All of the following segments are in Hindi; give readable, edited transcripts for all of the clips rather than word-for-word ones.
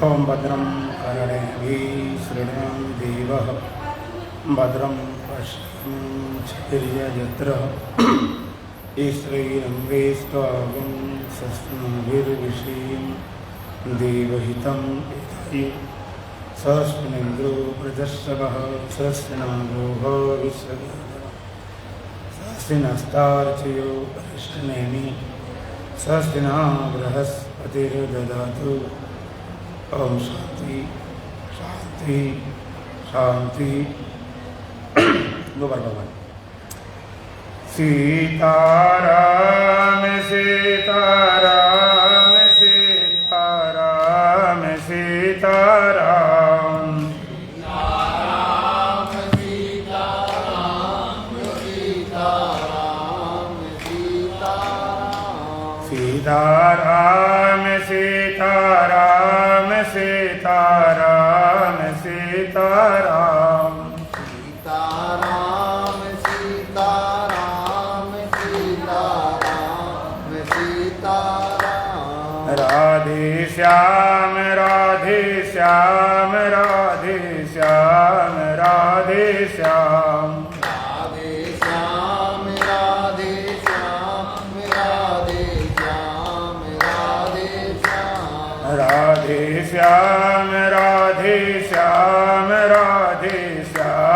ओं भद्रं कर्णेभिः शृणुयाम देवः भद्रं पश्येमाक्षभिर्यजत्रः स्त्रैरङ्गैस्त्वां स्वस्तिभिर्विषीं देवहितं विधाय स्वस्तिनिन्द्रो वृधश्रवः स्वस्तिनागो विश्वदेवः स्वस्ति नस्तार्चयो वरिष्ठनेमि स्वस्ति न बृहस्पतिर्ददातु। ओम शांति शांति शांति। गोबर भगवान सीताराम सीताराम सीताराम सीताराम सीताराम सीताराम सीताराम सीताराम सीताराम सीताराम सीताराम सीताराम राधे श्याम राधे श्याम राधे श्याम राधे श्याम राधे श्याम राधे श्याम राधे श्याम राधे श्याम राधे श्याम राधे श्याम राधे श्याम राधे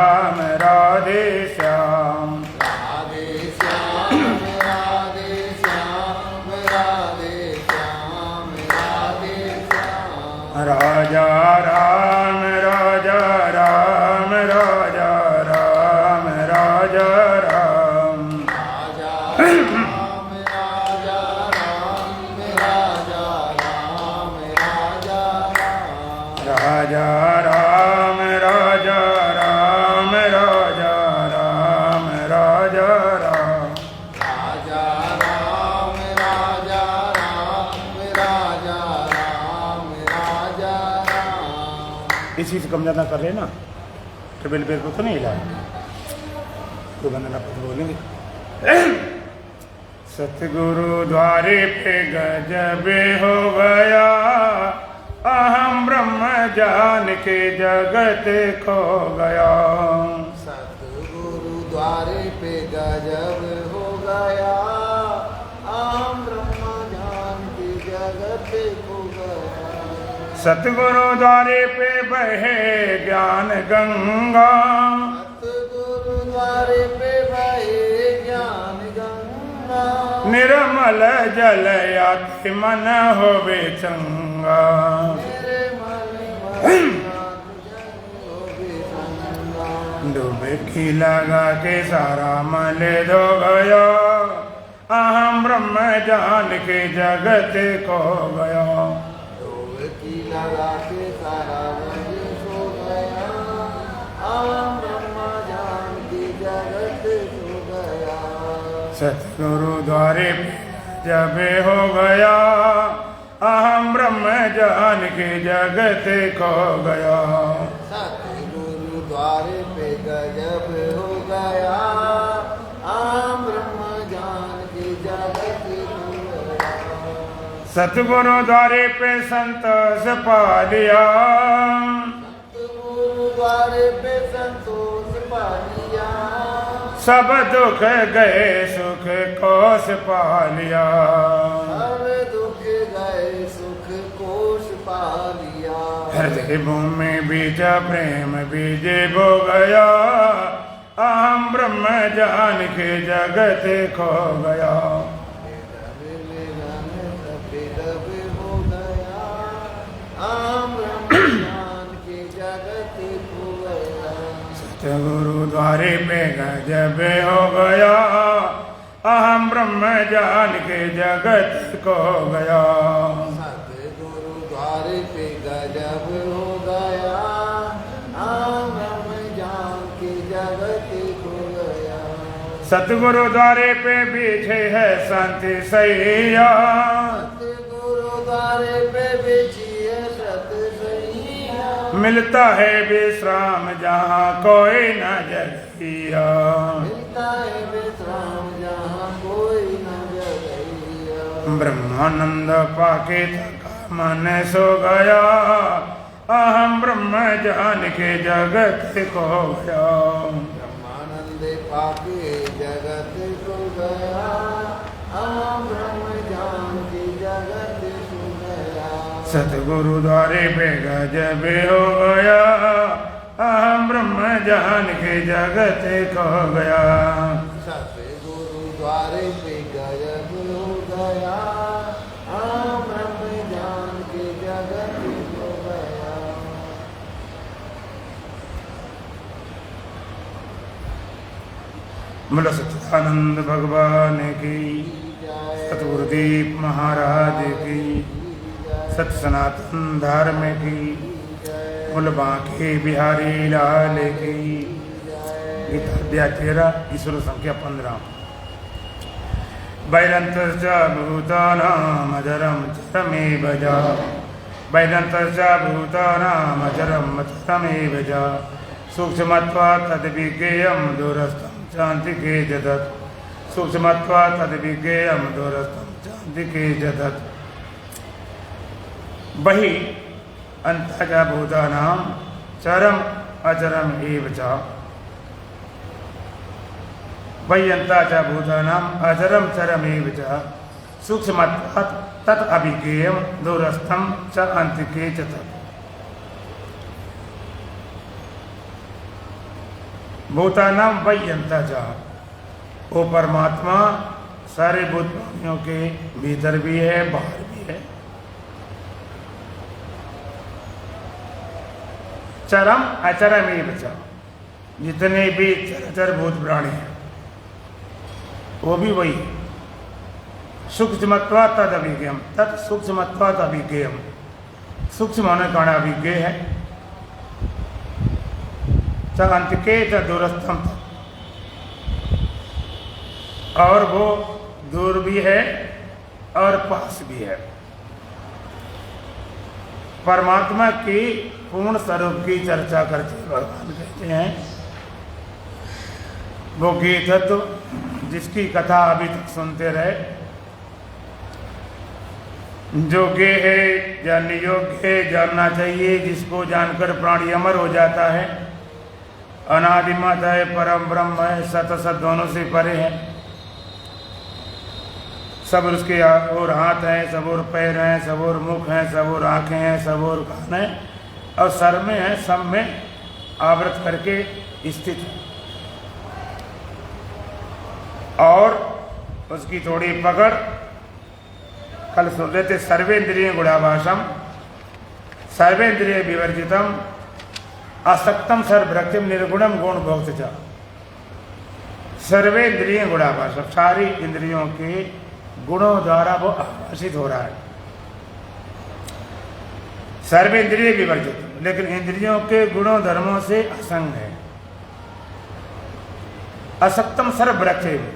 श्याम राधे श्याम राधे श्याम राधे श्याम राधे श्याम राजा राम राजा राम राजा राम राजा राम राजा राम राजा राम राजा राम राजा राम राजा राम राजा राम राजा राम राजा राम राजा राम राजा राम राजा राम राजा राम। इसी से कम ज़्यादा कर रहे ना, ट्रिपल पेड़ को तो नहीं हिला तो बंदना पत्र बोलेंगे। सतगुरु द्वारे पे गजब हो गया, अहम ब्रह्म जान के जगत खो गया। सतगुरु द्वारे पे गजब हो गया, आम ब्रह्म ज्ञान की जगत खो गया। सतगुरु द्वारे पे बहे ज्ञान गंगा, सतगुरु द्वारे पे बहे ज्ञान गंगा, निर्मल जल याति मन होवे चंगा। मेरे मन में हो बेसंगा। डुबकी लगा के सारा मल धो गया, अहम ब्रह्म जान के जगत खो गया। डुबकी लगा के सारा वही सो गया, आम ब्रह्म जान की जगत सो गया। सतगुरु द्वारे पे जब हो गया, अहम ब्रह्म जान के जगत खो गया। सतगुरु द्वारे पे गजब हो गया, आम ब्रह्म ज्ञान की जगत हो गया। सतगुरु द्वारे पे संतोष पा लिया, सतगुरु द्वारे पे संतोष पा लिया, सब दुख गए सुख कोष पा लिया। सब दुख गए सुख कोश पा लिया। हृदय भूमि बीज प्रेम बीज बो गया, अहम ब्रह्म जान के जगत खो गया। हो गया, आम ब्रह्म ज्ञान की जगत खो गया। सतगुरु द्वारे पे गजब हो गया, अहम ब्रह्म जान के जगत खो गया। सतगुरु द्वारे पे गजब हो गया, आम ब्रह्म ज्ञान की जगत खो गया। सतगुरु द्वारे पे बीछे है शांति सैया, सतगुरु द्वारे पे बिछिए सत सैया, मिलता है विश्राम जहाँ कोई न जगिया। मिलता है विश्राम जहाँ कोई न जगैया। ब्रह्मानंद पाके थका मन सो गया, अहम ब्रह्म जान के जगत को गया। ब्रह्मानंद पाके जगत को गया, अहम ब्रह्म जान के जगत को गया। सतगुरु द्वारे पे गजब हो गया, अहम ब्रह्म जान के जगत को गया। सतगुरु द्वारे पे गजब हो गया, अहम ब्रह्म जान के जगत को गया। बोलो सच्चिदानंद भगवान की, सतगुरुदीप महाराज की, सत सनातन धर्म की, बोल बांके बिहारी लाल की। गीता अध्याय 13 ईश्वर संख्या 15। वैरंतश्च भूतानाम् अजरं चरमेव च, वैरंतश्च भूतानाम् अजरं चरमेव च, सूक्ष्मत्वात् तद्विज्ञेयं दूरस्थं चान्तिके च तत्, सूक्ष्मत्वात् तद्विज्ञेयं दूरस्थं चान्तिके च तत्। वही अंतः भूतानां चरम अचरम एव च, वही अंतः भूतानां अचरम चरम एव च, सूक्ष्मत्वात् तत् अभिज्ञेयं दूरस्थं च अन्तिके च तत्। भूतानां वही अंतः, वो परमात्मा सारे भूत प्राणियों के भीतर भी है, बाहर भी है। चरम अचरम एव च, जितने भी चराचर भूत प्राणी हैं वो भी वही। सूक्ष्मत्वा तद अभिज्ञेयम, तत् सूक्ष्मत्वा तद अभिज्ञेयम, सूक्ष्म होने का कारण अभिज्ञेय है। च अंतिके च दूरस्थम, और वो दूर भी है और पास भी है। परमात्मा की पूर्ण स्वरूप की चर्चा करते भगवान कहते हैं, वो गीत तत्व जिसकी कथा अभी तक सुनते रहे, जो गे है जानने योग्य है, जानना चाहिए, जिसको जानकर प्राणी अमर हो जाता है, अनादिमत है, परम ब्रह्म है, सत सत दोनों से परे है। सब उसके और हाथ हैं, सब और पैर हैं, सब और मुख हैं, सब और आँखें हैं, सब और कान हैं, और सर में है, सब में आवृत करके स्थित है। और उसकी थोड़ी पकड़ कल सुन रहे थे, सर्वेंद्रिय गुणाभाषम सर्वेंद्रिय विवर्जितम असक्तम सर्वभृत्यम निर्गुणम गुण भोक्त च। सर्वेंद्रिय गुणाभाषम, सारी इंद्रियों के गुणों द्वारा वो आभाषित हो रहा है। सर्वेंद्रिय विवर्जित, लेकिन इंद्रियों के गुणों धर्मों से असंग है। असक्तम सर्वभृत्यम,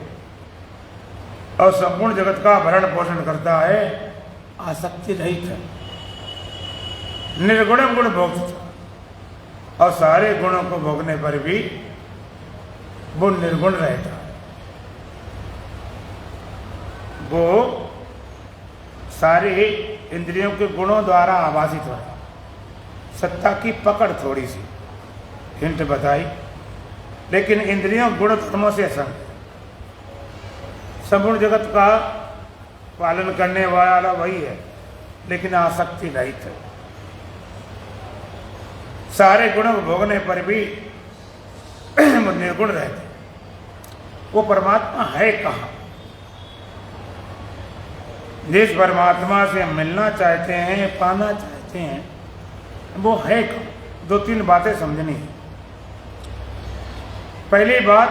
और संपूर्ण जगत का भरण पोषण करता है, आसक्ति रहित है। निर्गुणम गुण भोक्त, और सारे गुणों को भोगने पर भी वो निर्गुण रहता है। वो सारे इंद्रियों के गुणों द्वारा आभासित हो रहा। सत्ता की पकड़ थोड़ी सी हिंट बताई, लेकिन इंद्रियों गुण धर्मों से असंग। संपूर्ण जगत का पालन करने वाला वही है, लेकिन आसक्ति रहित है। सारे गुणों को भोगने पर भी वो निर्गुण रहते। वो परमात्मा है कहाँ? जिस परमात्मा से हम मिलना चाहते हैं, पाना चाहते हैं, वो है कहाँ? दो तीन बातें समझनी है। पहली बात,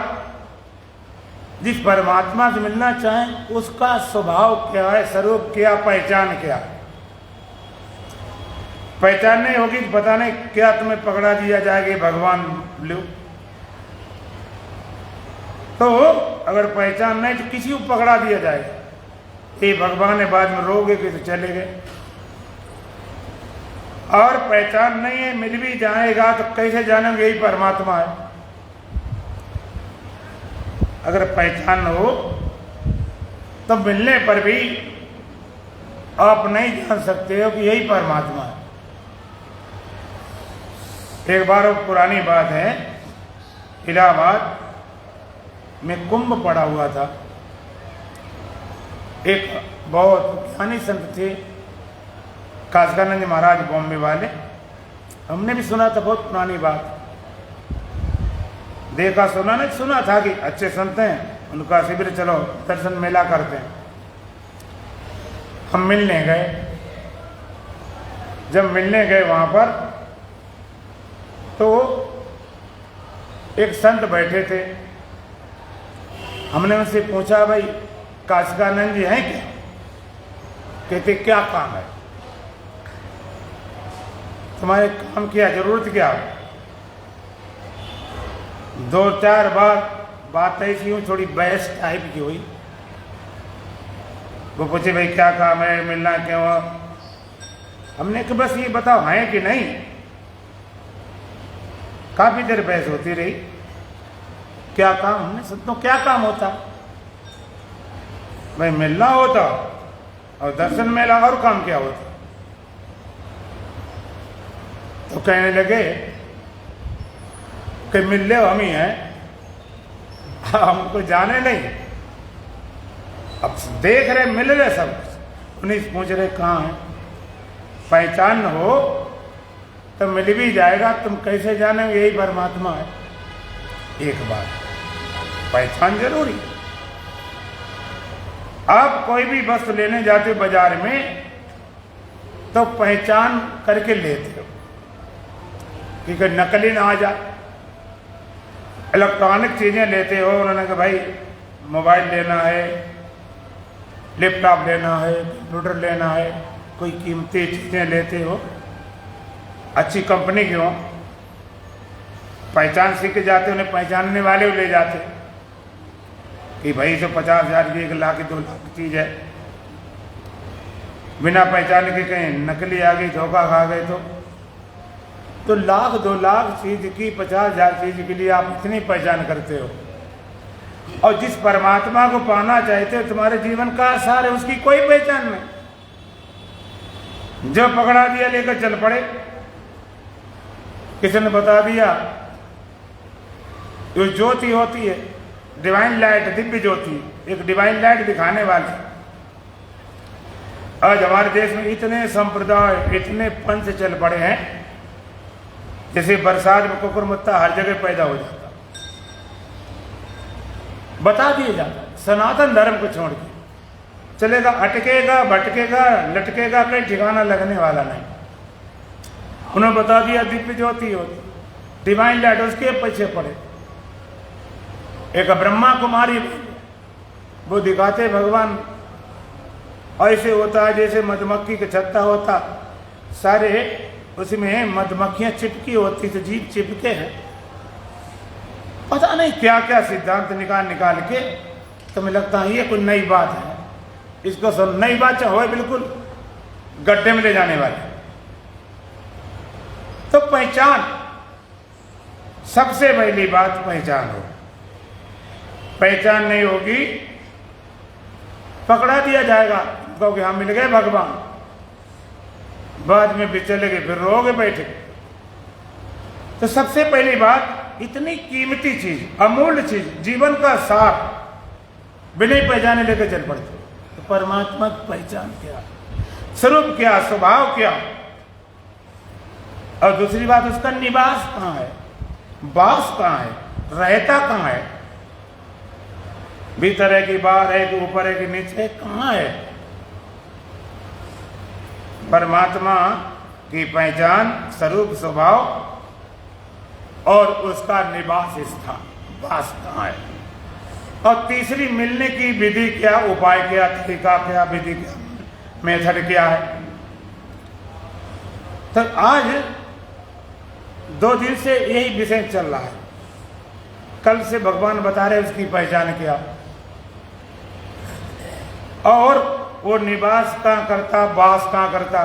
जिस परमात्मा से मिलना चाहें उसका स्वभाव क्या है, स्वरूप क्या, पहचान क्या है। पहचान नहीं होगी तो पता नहीं क्या तुम्हें पकड़ा दिया जाएगा भगवान लो। तो अगर पहचान नहीं तो किसी को पकड़ा दिया जाएगा, ये भगवान है, बाद में रोगे कि तो चले गए। और पहचान नहीं है, मिल भी जाएगा तो कैसे जानेंगे यही परमात्मा है। अगर पहचान हो तो मिलने पर भी आप नहीं जान सकते हो कि यही परमात्मा है। एक बार पुरानी बात है, इलाहाबाद में कुंभ पड़ा हुआ था। एक बहुत ज्ञानी संत थे कासकानंद महाराज बॉम्बे वाले, हमने भी सुना था, बहुत पुरानी बात, देखा सुना नहीं, सुना था कि अच्छे संत हैं, उनका शिविर चलो दर्शन मेला करते हैं। हम मिलने गए, जब मिलने गए वहां पर तो एक संत बैठे थे। हमने उनसे पूछा, भाई कासकानंद जी हैं क्या? कहते क्या काम है तुम्हारे, काम क्या, जरूरत क्या? दो चार बार बात ऐसी हुई, थोड़ी बहस टाइप की हुई। वो पूछे भाई क्या काम है, मिलना क्यों? हमने कहा बस ये बताओ है कि नहीं। काफी देर बहस होती रही, क्या काम, हमने संतों क्या काम होता? भाई मिलना होता और दर्शन मेला, और काम क्या होता? तो कहने लगे कि मिल ले हम ही हैं, हमको जाने नहीं, अब देख रहे मिल रहे सब, उन्हीं पूछ रहे कहाँ है, पहचान हो तो मिल भी जाएगा, तुम कैसे जाने यही परमात्मा है। एक बात, पहचान जरूरी। आप कोई भी वस्तु लेने जाते हो बाजार में तो पहचान करके लेते हो क्योंकि नकली ना आ जाए। इलेक्ट्रॉनिक चीजें लेते हो, उन्होंने कहा भाई मोबाइल लेना है, लैपटॉप लेना है, कंप्यूटर लेना है, कोई कीमती चीजें लेते हो, अच्छी कंपनी की हो, पहचान सीख के जाते, उन्हें पहचानने वाले ले जाते कि भाई तो 50,000 की, 1 लाख की, 2 लाख की चीज है। बिना पहचान के कहीं नकली आ गई, धोखा खा गए तो 1 लाख 2 लाख चीज की, 50,000 चीज के लिए आप इतनी पहचान करते हो। और जिस परमात्मा को पाना चाहते हो, तुम्हारे जीवन का आसार है, उसकी कोई पहचान नहीं। जो पकड़ा दिया लेकर चल पड़े, किसी ने बता दिया जो ज्योति होती है, डिवाइन लाइट, दिव्य ज्योति, एक डिवाइन लाइट दिखाने वाली। आज हमारे देश में इतने संप्रदाय, इतने पंथ चल पड़े हैं, जैसे बरसात में कुकुरमुत्ता हर जगह पैदा हो जाता, बता दिया जाता। सनातन धर्म को छोड़ के चलेगा, अटकेगा, भटकेगा, लटकेगा, कहीं ठिकाना लगने वाला नहीं। उन्होंने बता दिया दिव्य ज्योति होती, डिवाइन लाइट, उसके पीछे पड़े। एक ब्रह्मा कुमारी वो दिखाते भगवान ऐसे होता है जैसे मधुमक्खी का छत्ता होता, सारे उसमें मधुमक्खियां चिपकी होती, तो जीव चिपके हैं। पता नहीं क्या क्या सिद्धांत निकाल के तुम्हें लगता है ये कोई नई बात है, इसको सुन, नई बात हो बिल्कुल गड्ढे में ले जाने वाले। तो पहचान, सबसे पहली बात पहचान हो। पहचान नहीं होगी, पकड़ा दिया जाएगा, कहोगे हम मिल गए भगवान, बाद में भी चलेगे, फिर रोगे बैठे। तो सबसे पहली बात, इतनी कीमती चीज, अमूल्य चीज, जीवन का सार बिना पहचाने लेकर चल पड़ते। तो परमात्मा की पहचान क्या, स्वरूप क्या, स्वभाव क्या, और दूसरी बात उसका निवास कहाँ है, वास कहाँ है, रहता कहाँ है, भीतर है कि बाहर है कि ऊपर है कि नीचे है, कहाँ है। परमात्मा की पहचान, स्वरूप, स्वभाव और उसका निवास स्थान, वास कहाँ है। और तीसरी, मिलने की विधि क्या, उपाय क्या, तरीका क्या, विधि क्या, मेथड क्या है। तो आज 2 दिन से यही विषय चल रहा है। कल से भगवान बता रहे उसकी पहचान क्या, और वो निवास कहाँ करता, वास कहाँ करता,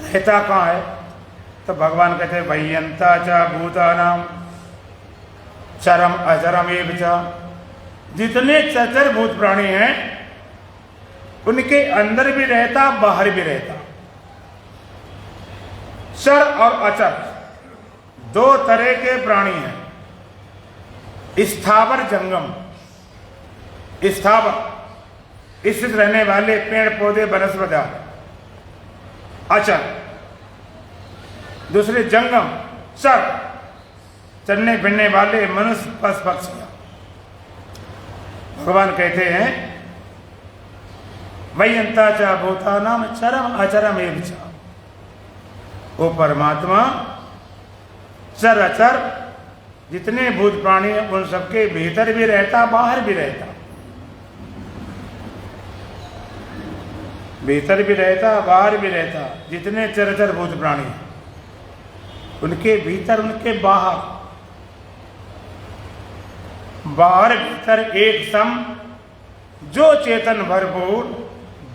रहता कहाँ है। तो भगवान कहते हैं भयंता च भूतानाम चरम अचरम एव च, जितने चचर भूत प्राणी हैं उनके अंदर भी रहता, बाहर भी रहता। चर और अचर दो तरह के प्राणी हैं, स्थावर जंगम। स्थावर स्थित रहने वाले पेड़ पौधे वनस्पति, अचर। दूसरे जंगम, चर, चलने फिरने वाले मनुष्य, पशु पक्षी। भगवान कहते हैं वैयंता च भूतानाम चरम अचरम एव च। वो परमात्मा चर अचर जितने भूत प्राणी हैं उन सबके भीतर भी रहता, बाहर भी रहता। भीतर भी रहता, बाहर भी रहता। जितने चराचर भूत प्राणी हैं उनके भीतर, उनके बाहर, बाहर भीतर एक सम, जो चेतन भरपूर,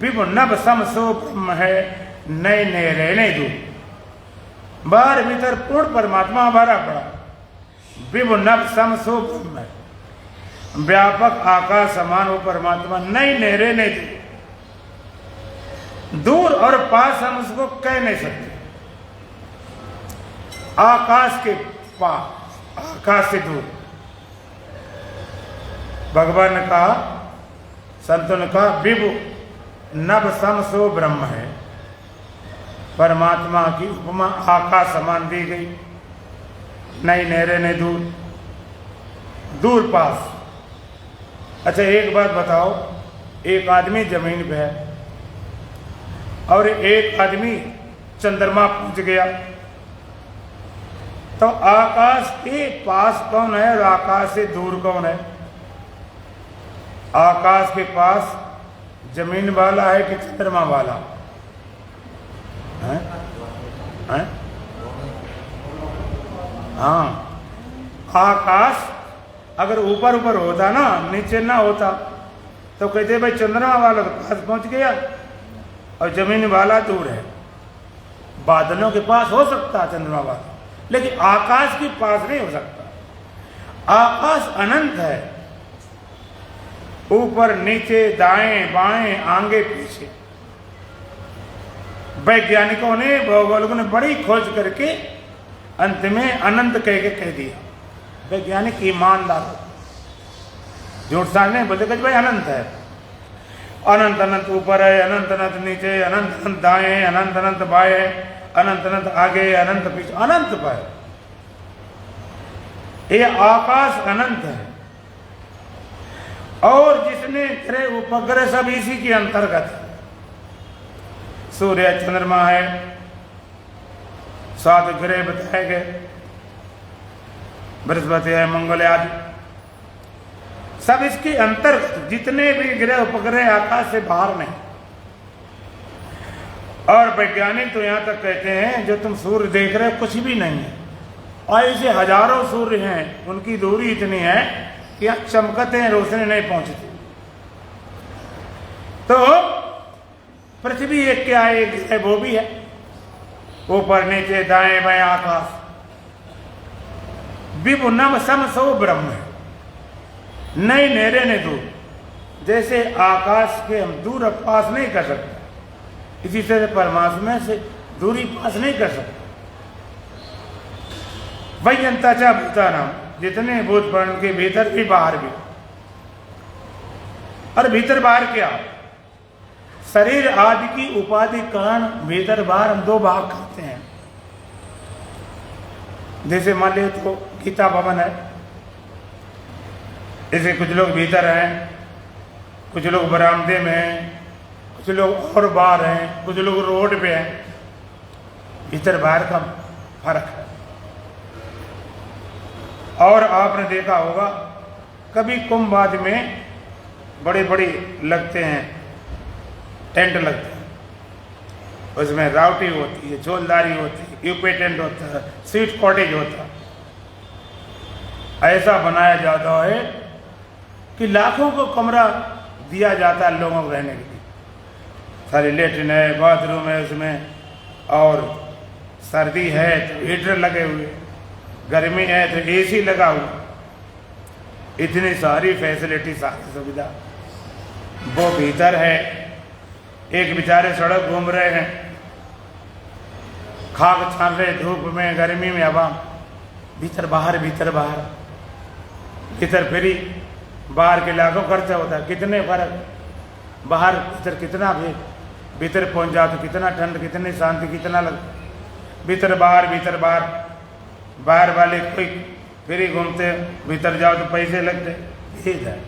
विभु नभ सम सो ब्रह्म है, नए नए रहने दो। बाहर भीतर पूर्ण परमात्मा भरा पड़ा, विभु नभ सम सो ब्रह्म है, व्यापक आकाश समान वो परमात्मा, नई नए रहने दो। दूर और पास हम उसको कह नहीं सकते। आकाश के पास, आकाश से दूर। भगवान ने कहा, संतों ने कहा विभु नभ सम सो ब्रह्म है। परमात्मा की उपमा आकाश समान दी गई, नई नहरें ने दूर, दूर पास। अच्छा एक बात बताओ, एक आदमी जमीन पे है और एक आदमी चंद्रमा पहुंच गया, तो आकाश के पास कौन है और आकाश से दूर कौन है? आकाश के पास जमीन वाला है कि चंद्रमा वाला है? हैं? हाँ, आकाश अगर ऊपर ऊपर होता ना, नीचे ना होता, तो कहते भाई चंद्रमा वाला तो पास पहुंच गया और जमीन वाला दूर है। बादलों के पास हो सकता है चंद्रमा वाला, लेकिन आकाश के पास नहीं हो सकता। आकाश अनंत है, ऊपर नीचे दाएं बाएं आगे पीछे। वैज्ञानिकों ने, भौगोलिकों ने बड़ी खोज करके अंत में अनंत कह के कह दिया। वैज्ञानिक ईमानदार, झूठ साझने बोलते भाई अनंत है। अनंत अनंत ऊपर है, अनंत अनंत नीचे, अनंत अनंत दाएं, अनंत अनंत बाएं, अनंत अनंत आगे, अनंत पीछे, अनंत पर। यह आकाश अनंत है और जिसने ग्रह उपग्रह सब इसी के अंतर्गत है। सूर्य चंद्रमा है, 7 ग्रह बताए गए, बृहस्पति है, मंगल आदि, सब इसके अंतर्गत। जितने भी ग्रह उपग्रह आकाश से बाहर नहीं। और वैज्ञानिक तो यहां तक कहते हैं जो तुम सूर्य देख रहे हो कुछ भी नहीं है, और ऐसे हजारों सूर्य हैं, उनकी दूरी इतनी है कि यहां चमकते हैं, रोशनी नहीं पहुंचती। तो पृथ्वी एक क्या है, एक है, वो भी है, ऊपर नीचे दाएं बाएं आकाश। विभु नभ सम सो ब्रह्म है, नई नहरें ने दूर। जैसे आकाश के हम दूर और पास नहीं कर सकते, इसी तरह परमात्मा से दूरी पास नहीं कर सकते। वैयंता च भूतानाम, जितने भूत प्राण के भीतर भी बाहर भी। और भीतर बाहर क्या? शरीर आदि की उपाधि कारण भीतर बाहर हम 2 भाग करते हैं। जैसे मान लीजिए तो गीता भवन है, जैसे कुछ लोग भीतर हैं, कुछ लोग बरामदे में हैं, कुछ लोग और बाहर हैं, कुछ लोग रोड पे हैं। भीतर बाहर का फर्क है। और आपने देखा होगा कभी कुंभ आदि में बड़े बड़े लगते हैं, टेंट लगते हैं, उसमें रावटी होती है, झोलदारी होती है, यूपी टेंट होता है, स्वीट कॉटेज होता है। ऐसा बनाया जाता है कि लाखों को कमरा दिया जाता है लोगों को रहने के लिए। सारी लेटरिन है, बाथरूम है उसमें, और सर्दी है तो हीटर लगे हुए, गर्मी है तो एसी लगा हुआ, इतनी सारी फैसिलिटी, सारी सुविधा वो भीतर है। एक बेचारे सड़क घूम रहे हैं, खाक छान रहे, धूप में गर्मी में हवा, भीतर बाहर भीतर बाहर, भीतर फिरी, बाहर के लाखों खर्चा होता है, कितने फर्क, बाहर भीतर कितना भेद, भीतर पहुंच जाओ तो कितना ठंड, कितनी शांति, कितना लग, भीतर बाहर, बाहर वाले कोई फिरी घूमते, भीतर जाओ तो पैसे लगते, भेद है।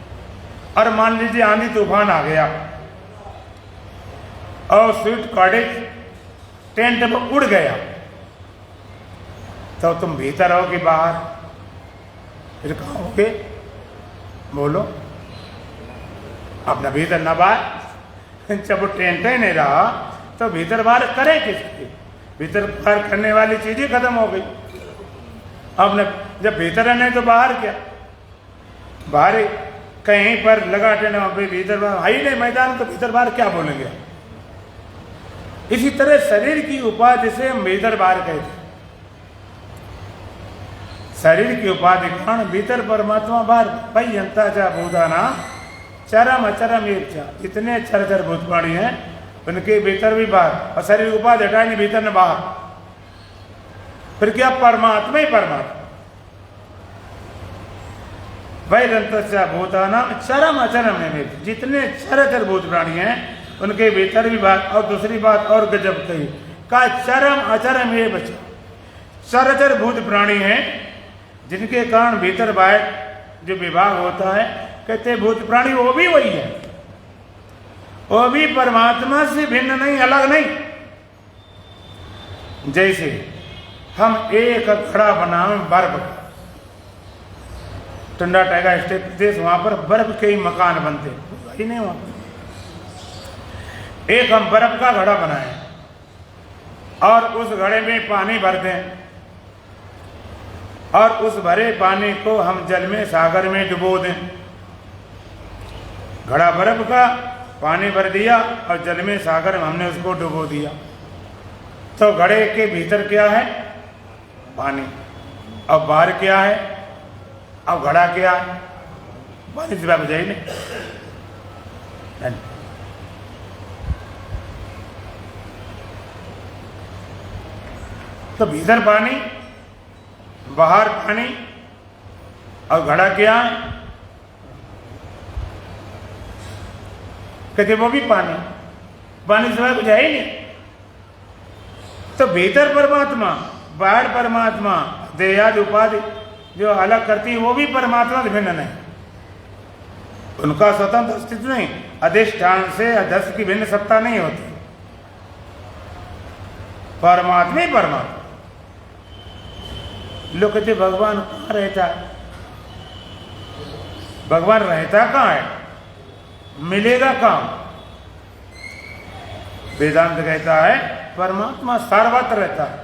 और मान लीजिए आंधी तूफान आ गया और स्वीट कॉटेज टेंट में उड़ गया, तो तुम भीतर हो कि बाहर, फिर कहाँ होगे, बोलो, अपना भीतर ना बाहर। जब वो टेंट ही नहीं रहा तो भीतर बाहर करे किसके, भीतर बाहर करने वाली चीज ही खत्म हो गई। आपने जब भीतर है नहीं तो बाहर क्या, बाहर ही कहीं पर लगा टेंट, भीतर बाहर है ही नहीं मैदान, तो भीतर बाहर क्या बोलेंगे। इसी तरह शरीर की उपाधि से हम भीतर बाहर कहते, शरीर की उपाधि कारण भीतर परमात्मा बाहर। भाई जनता चा भूताना चरम अचरम एक चा, जितने चर भूत प्राणी हैं उनके भीतर भी बाहर, और शरीर की उपाधि हटाए नहीं भीतर न बाहर, फिर क्या परमात्मा ही परमात्मा। भाई जनता भूताना चरम अचरम में, जितने चर भूत प्राणी हैं उनके भीतर भी बात। और दूसरी बात और गजब कही, का चरम अचरम ये बचा, चरचर भूत प्राणी हैं जिनके कारण भीतर बाहर जो विभाग होता है, कहते भूत प्राणी वो भी वही है, वो भी परमात्मा से भिन्न नहीं, अलग नहीं। जैसे हम एक घड़ा बनावे बर्फ, ठंडा टाइगा स्टेट प्रदेश, वहां पर बर्फ के ही मकान बनते ही नहीं, वहां एक हम बर्फ का घड़ा बनाए और उस घड़े में पानी भर दें, और उस भरे पानी को हम जल में सागर में डुबो दें। घड़ा बर्फ का, पानी भर दिया और जल में सागर में हमने उसको डुबो दिया, तो घड़े के भीतर क्या है, पानी, और बाहर क्या है, अब घड़ा क्या है, पानी से बुझाई नहीं। तो भीतर पानी, बाहर पानी, और घड़ा क्या है, कहते वो भी पानी, पानी से कुछ है ही नहीं। तो भीतर परमात्मा, बाहर परमात्मा, देहादि उपाधि जो अलग करती है वो भी परमात्मा से भिन्न नहीं, उनका स्वतंत्र अस्तित्व नहीं, अधिष्ठान से अध्यक्ष की भिन्न सत्ता नहीं होती, परमात्मा ही परमात्मा। लोग कहते भगवान कहाँ रहता है, भगवान रहता कहाँ है, मिलेगा कहाँ। वेदांत कहता है परमात्मा सर्वत्र रहता है,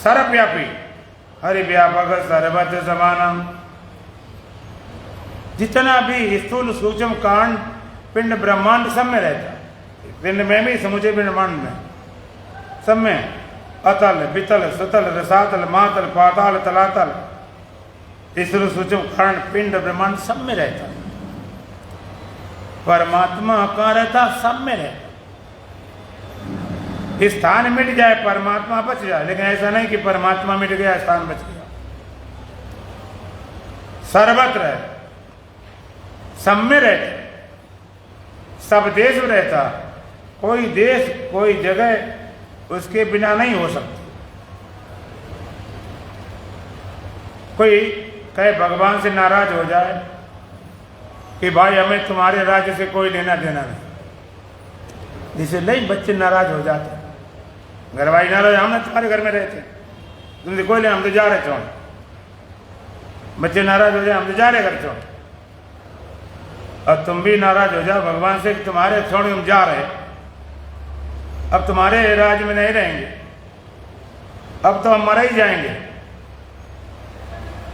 सर्वव्यापी, हरि व्यापक सर्वत्र समानम। जितना भी स्थूल सूक्ष्म कांड पिंड ब्रह्मांड सब में रहता है, पिंड में भी समूचे ब्रह्मांड में सब में, अतल वितल सुतल रसातल मातल पाताल तलातल, स्थूल सूक्ष्म कांड पिंड ब्रह्मांड सब में रहता है। परमात्मा कहाँ रहता, सब में रहता। स्थान मिट जाए परमात्मा बच जाए, लेकिन ऐसा नहीं कि परमात्मा मिट गया स्थान बच गया, सर्वत्र है, सब में रहता, सब देश में रहता, कोई देश कोई जगह उसके बिना नहीं हो सकती। कोई कहे भगवान से नाराज हो जाए कि भाई हमें तुम्हारे राज्य से कोई लेना देना नहीं, जिसे नहीं बच्चे नाराज हो जाते, घरवाली नाराज, हमने तुम्हारे घर में रहते, तुमसे कोई ले, हम तो जा रहे छोड़, बच्चे नाराज हो जाए, हम तो जा रहे घर छोड़, और तुम भी नाराज हो जाओ भगवान से कि तुम्हारे छोड़ हम जा रहे, अब तुम्हारे राज्य में नहीं रहेंगे, अब तो हम मर ही जाएंगे।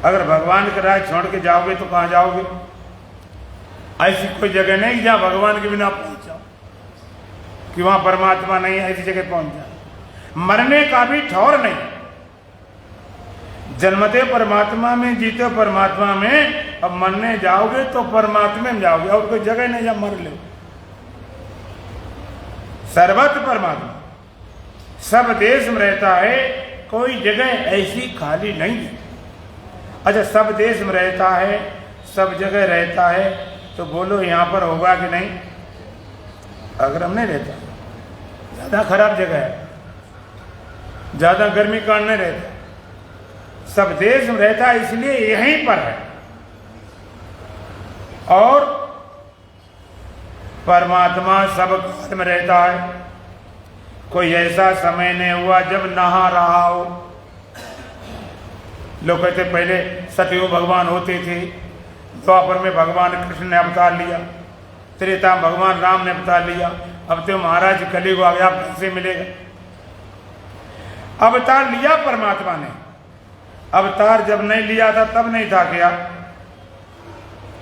अगर भगवान के राज छोड़ के जाओगे तो कहाँ जाओगे, ऐसी कोई जगह नहीं जहाँ भगवान के बिना पहुंच जाओ, कि वहां परमात्मा नहीं है, ऐसी जगह पहुंच जाओ। मरने का भी ठौर नहीं, जन्मते परमात्मा में, जीते परमात्मा में, अब मरने जाओगे तो परमात्मा में जाओगे, और कोई जगह नहीं जहाँ मर लो। सर्वत्र परमात्मा सब देश में रहता है, कोई जगह ऐसी खाली नहीं है। अच्छा, सब देश में रहता है, सब जगह रहता है, तो बोलो यहाँ पर होगा कि नहीं? अगर हम नहीं रहता, ज़्यादा खराब जगह है, ज़्यादा गर्मी का नहीं रहता, सब देश में रहता है इसलिए यहीं पर है। और परमात्मा सब काल में रहता है। कोई ऐसा समय नहीं हुआ जब नहा रहा हो। लोग कहते पहले सतयुग भगवान होते थे, द्वापर में भगवान कृष्ण ने अवतार लिया, त्रेता में भगवान राम ने अवतार लिया, अब तो महाराज कलयुग आ गया, कैसे मिलेगा? अवतार लिया परमात्मा ने। अवतार जब नहीं लिया था तब नहीं था क्या?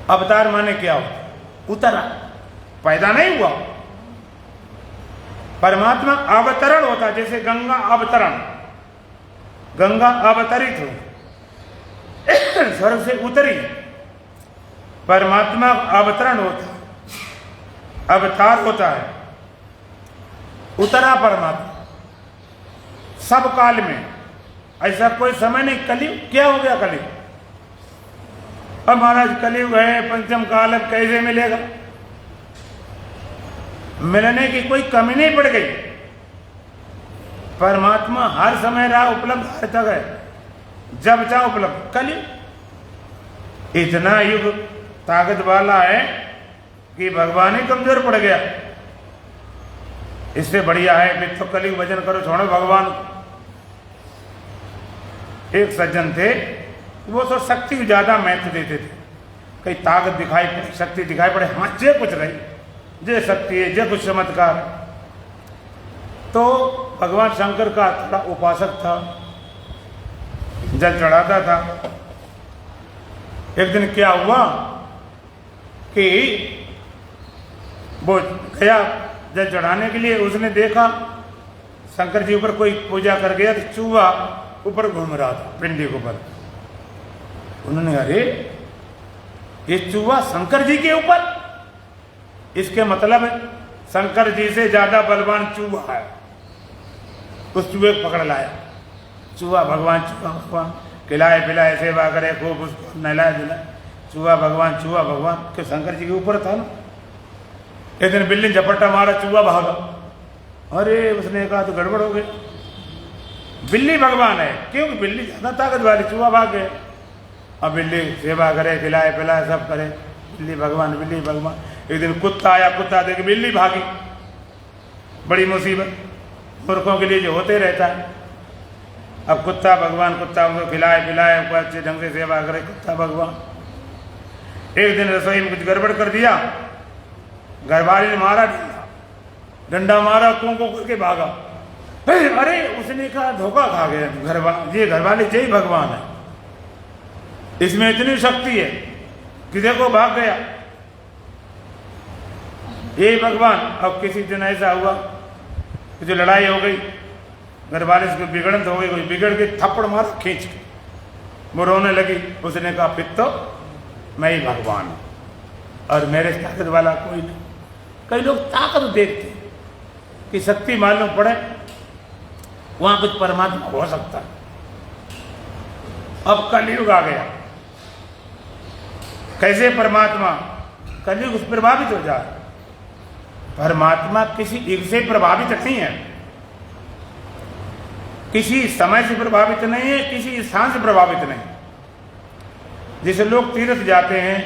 अवतार माने क्या होता? उतरा, पैदा नहीं हुआ। परमात्मा अवतरण होता, जैसे गंगा अवतरण, गंगा अवतरित हो, स्वर्ग से उतरी। परमात्मा अवतरण होता, अवतार होता है, उतरा परमात्मा सब काल में। ऐसा कोई समय नहीं। कलयुग क्या हो गया? कलयुग, अब महाराज कलयुग है, पंचम काल, अब कैसे मिलेगा? मिलने की कोई कमी नहीं पड़ गई। परमात्मा हर समय रहा उपलब्ध, हर तक है, जब चाहो उपलब्ध। कलयुग इतना युग ताकत वाला है कि भगवान ही कमजोर पड़ गया। इससे बढ़िया है फिर तो कलयुग भजन करो, छोड़ो भगवान को। एक सज्जन थे, वो तो शक्ति को ज्यादा महत्व देते थे। कहीं ताकत दिखाई पड़े, शक्ति दिखाई पड़े, हाँ जे कुछ रही, जे शक्ति है, जे कुछ चमत्कार। तो भगवान शंकर का थोड़ा उपासक था, जल चढ़ाता था। एक दिन क्या हुआ कि वो गया जल चढ़ाने के लिए, उसने देखा शंकर जी ऊपर कोई पूजा कर गया, तो चूहा ऊपर घूम रहा था पिंडी के ऊपर। उन्होंने, अरे ये चूहा शंकर जी के ऊपर, इसके मतलब शंकर जी से ज्यादा बलवान चूहा है। उस चूहे को पकड़ लाया। चूहा भगवान, चूहा भगवान, खिलाए पिलाए सेवा करे खूब, उसको नहलाए धुलाए। चूहा भगवान के शंकर जी के ऊपर था ना। एक दिन बिल्ली ने झपट्टा मारा, चूहा भागा। अरे उसने कहा तो गड़बड़ हो गई, बिल्ली भगवान है, क्योंकि बिल्ली ज्यादा ताकत वाली, चूहा भाग गए। अब बिल्ली सेवा करे, खिलाए पिलाए सब करे, बिल्ली भगवान, बिल्ली भगवान। एक दिन कुत्ता आया, कुत्ता देख बिल्ली भागी। बड़ी मुसीबत, मूर्खों के लिए जो होते रहता है। अब कुत्ता भगवान, कुत्ता उनको खिलाए पिलाए, अच्छे ढंग से सेवा करे, कुत्ता भगवान। एक दिन रसोई में कुछ गड़बड़ कर दिया, घरवाली ने मारा डंडा मारा, को करके भागा। अरे उसने कहा धोखा खा गया, घरवाली जय भगवान है, इसमें इतनी शक्ति है कि देखो भाग गया ये भगवान। अब किसी दिन ऐसा हुआ कि जो लड़ाई हो गई, घरवाले से बिगड़न हो गई, कोई बिगड़ के थप्पड़ मारा खींच के, वो रोने लगी। उसने कहा फिर तो मैं ही भगवान हूं और मेरे ताकत वाला कोई नहीं। कई लोग ताकत देखते कि शक्ति मालूम पड़े वहां कुछ परमात्मा हो सकता है। अब कलयुग आ गया, कैसे परमात्मा कलयुग उस प्रभावित हो जाए? परमात्मा किसी युग से प्रभावित नहीं है, किसी समय से प्रभावित नहीं है, किसी स्थान से प्रभावित नहीं। जैसे लोग तीर्थ जाते हैं,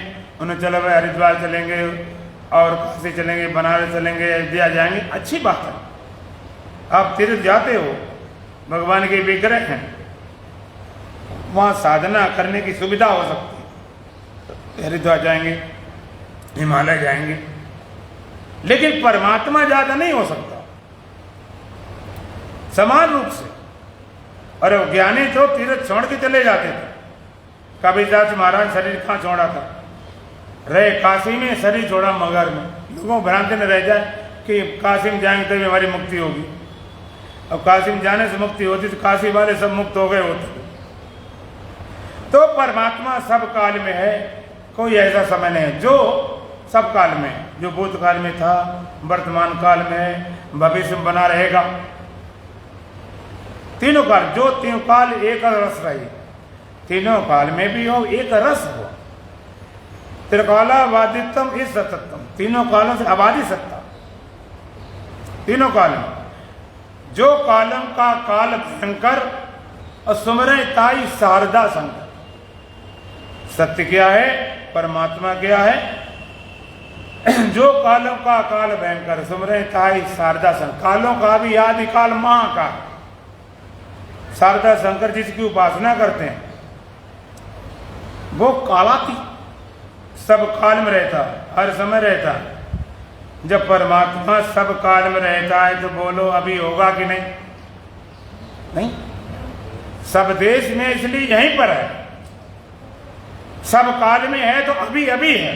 उन्हें चलो भाई हरिद्वार चलेंगे और काशी चलेंगे, बनारस चलेंगे, अयोध्या जाएंगे, अच्छी बात है। आप तीर्थ जाते हो, भगवान के विग्रह हैं, वहां साधना करने की सुविधा हो सकती है, हरिद्वार जाएंगे, हिमालय जाएंगे, लेकिन परमात्मा ज्यादा नहीं हो सकता समान रूप से। और ज्ञानी तो तीर्थ छोड़ के चले जाते थे। कबीरदास महाराज शरीर कहाँ छोड़ा था? रहे काशी में, शरीर छोड़ा मगर में। लोगों भ्रांति में रह जाए कि काशी में जाएंगे तभी हमारी मुक्ति होगी। अब काशी में जाने से मुक्ति होती तो काशी वाले सब मुक्त हो गए होते। तो परमात्मा सब काल में है, कोई ऐसा समय नहीं है। जो सब काल में, जो भूतकाल में था, वर्तमान काल में है, भविष्य में बना रहेगा। तीनों काल, जो तीनों काल एक रस रही, तीनों काल में भी हो एक रस हो। त्रिकालावादितम इस सततम, तीनों कालों से आबादी सत्ता। तीनों काल में जो कालम का काल भयंकर और सुमरे ताई शारदा शंकर। सत्य क्या है? परमात्मा क्या है? जो कालों का काल भयंकर सुमरे ताई शारदा शंकर। कालों का भी आदि काल मां का शारदा शंकर जिसकी उपासना करते हैं वो कालातीत सब काल में रहता है, हर समय रहता है। जब परमात्मा सब काल में रहता है तो बोलो अभी होगा कि नहीं? नहीं। सब देश में इसलिए यहीं पर है, सब काल में है तो अभी अभी है।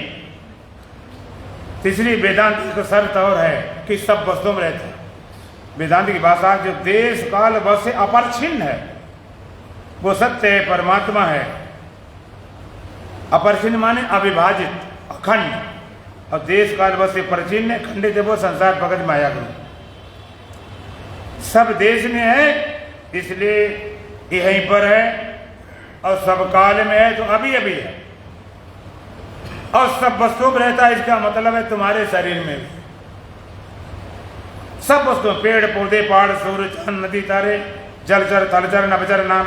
तीसरी वेदांत की शर्त और है कि सब वस्तुओं में रहता है। वेदांत की भाषा जो देश काल वस्तु से अपरिच्छिन्न है वो सत्य है, परमात्मा है। अपरिच्छिन्न माने अविभाजित, अखंड, और देश काल वस्तु से परिच्छिन्न खंडित है वो संसार भगत माया गुरु। सब देश में है इसलिए यहीं पर है, और सब काल में है तो अभी अभी है, और सब वस्तुओं में रहता है। इसका मतलब है तुम्हारे शरीर में भी सब वस्तु, पेड़ पौधे पहाड़ सूर्य चांद नदी तारे जलचर थलचर नभचर नाम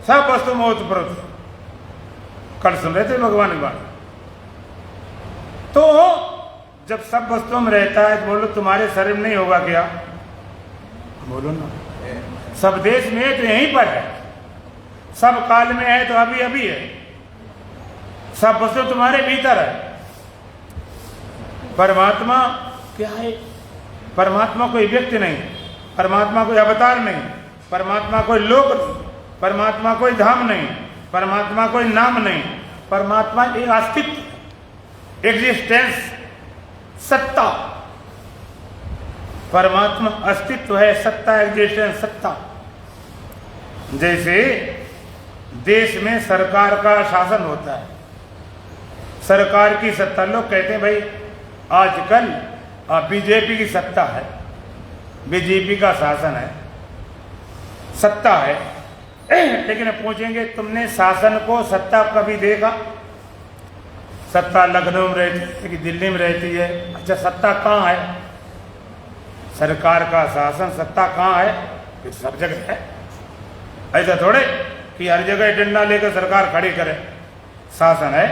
सब वस्तु में ओतप्रोत। कल सुन रहे थे भगवान की बात। तो जब सब वस्तुओं में रहता है तो बोलो तुम्हारे शरीर में नहीं होगा क्या? बोलो ना। सब देश में है तो यहीं पर है, सब काल में है तो अभी अभी है, सब वस्तु तुम्हारे भीतर है। परमात्मा क्या है? परमात्मा कोई व्यक्ति नहीं, परमात्मा कोई अवतार नहीं, परमात्मा कोई लोक नहीं, परमात्मा कोई धाम नहीं, परमात्मा कोई नाम नहीं। परमात्मा एक अस्तित्व, एग्जिस्टेंस, सत्ता। परमात्मा अस्तित्व है, सत्ता, एग्जिस्टेंस, सत्ता। जैसे देश में सरकार का शासन होता है, सरकार की सत्ता। लोग कहते हैं भाई आजकल बीजेपी की सत्ता है, बीजेपी का शासन है, सत्ता है। लेकिन पूछेंगे तुमने शासन को, सत्ता कभी देखा? सत्ता लखनऊ में रहती है कि दिल्ली में रहती है? अच्छा सत्ता कहाँ है? सरकार का शासन सत्ता कहाँ है? कि सब जगह है। ऐसा थोड़े कि हर जगह डंडा लेकर सरकार खड़ी करे। शासन है,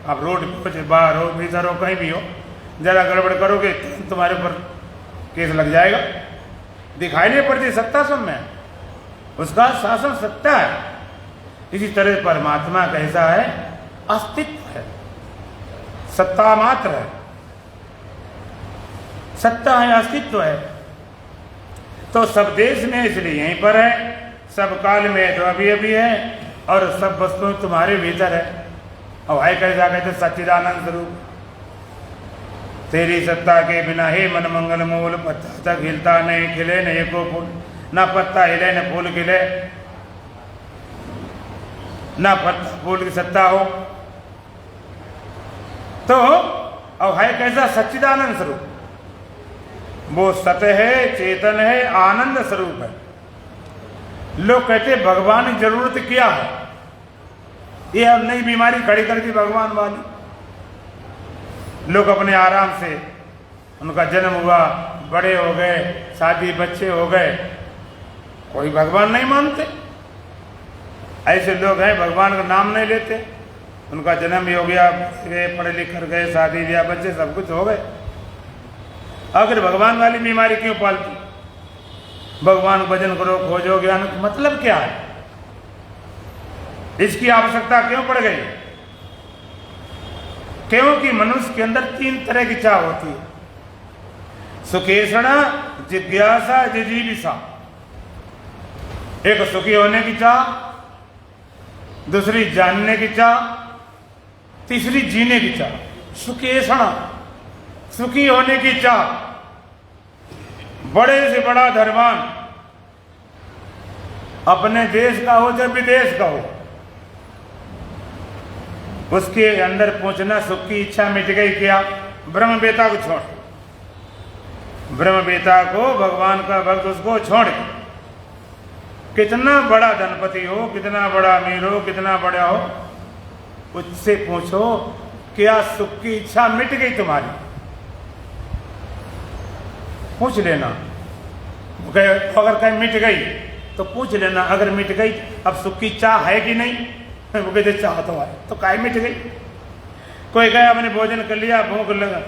आप रोड पे बाहर हो भीतर हो कहीं भी हो, जरा गड़बड़ करोगे तुम्हारे ऊपर केस लग जाएगा। दिखाई नहीं पड़ती सत्ता सब में, उसका शासन सत्ता है। इसी तरह परमात्मा कैसा है? अस्तित्व है, सत्ता मात्र है, सत्ता है, अस्तित्व है। तो सब देश में इसलिए यहीं पर है, सब काल में तो अभी अभी है, और सब वस्तुएं तुम्हारे भीतर है। और है कैसा? कहते सच्चिदानंद स्वरूप। तेरी सत्ता के बिना हे मन मंगल मूल, पत्ता तक हिलता नहीं, खिले न एको फूल। ना पत्ता हिले न फूल खिले, ना पत्ता फूल की सत्ता हो। तो अब है कैसा? सच्चिदानंद स्वरूप। वो सत्य है, चेतन है, आनंद स्वरूप है। लोग कहते भगवान की जरूरत क्या है? ये अब नई बीमारी खड़ी कर दी भगवान वाली। लोग अपने आराम से, उनका जन्म हुआ, बड़े हो गए, शादी बच्चे हो गए, कोई भगवान नहीं मानते। ऐसे लोग हैं भगवान का नाम नहीं लेते। उनका जन्म भी हो गया, पढ़े लिख कर गए, शादी ब्याह बच्चे सब कुछ हो गए। आखिर भगवान वाली बीमारी क्यों पालती? भगवान भजन करो, खोजो ज्ञान, मतलब क्या है? इसकी आवश्यकता क्यों पड़ गई? क्योंकि मनुष्य के अंदर तीन तरह की चाह होती है, सुखेषणा, जिज्ञासा, जिजीविषा। एक सुखी होने की चाह, दूसरी जानने की चाह, तीसरी जीने की चाह। सुखेषणा, सुखी होने की चाह। बड़े से बड़ा धनवान, अपने देश का हो चाहे विदेश का हो, उसके अंदर पहुंचना सुख की इच्छा मिट गई क्या? ब्रह्म वेता को छोड़, ब्रह्मवेता को, भगवान का भक्त उसको छोड़ के, कितना बड़ा धनपति हो, कितना बड़ा अमीर हो, कितना बड़ा हो, उससे पूछो क्या सुख की इच्छा मिट गई तुम्हारी? पूछ लेना। अगर कहीं मिट गई तो पूछ लेना, अगर मिट गई अब सुख की चाह है कि नहीं? वो कहते चाह तो है, तो काहे मिट गई? कोई गया मैंने भोजन कर लिया, भूख लगा,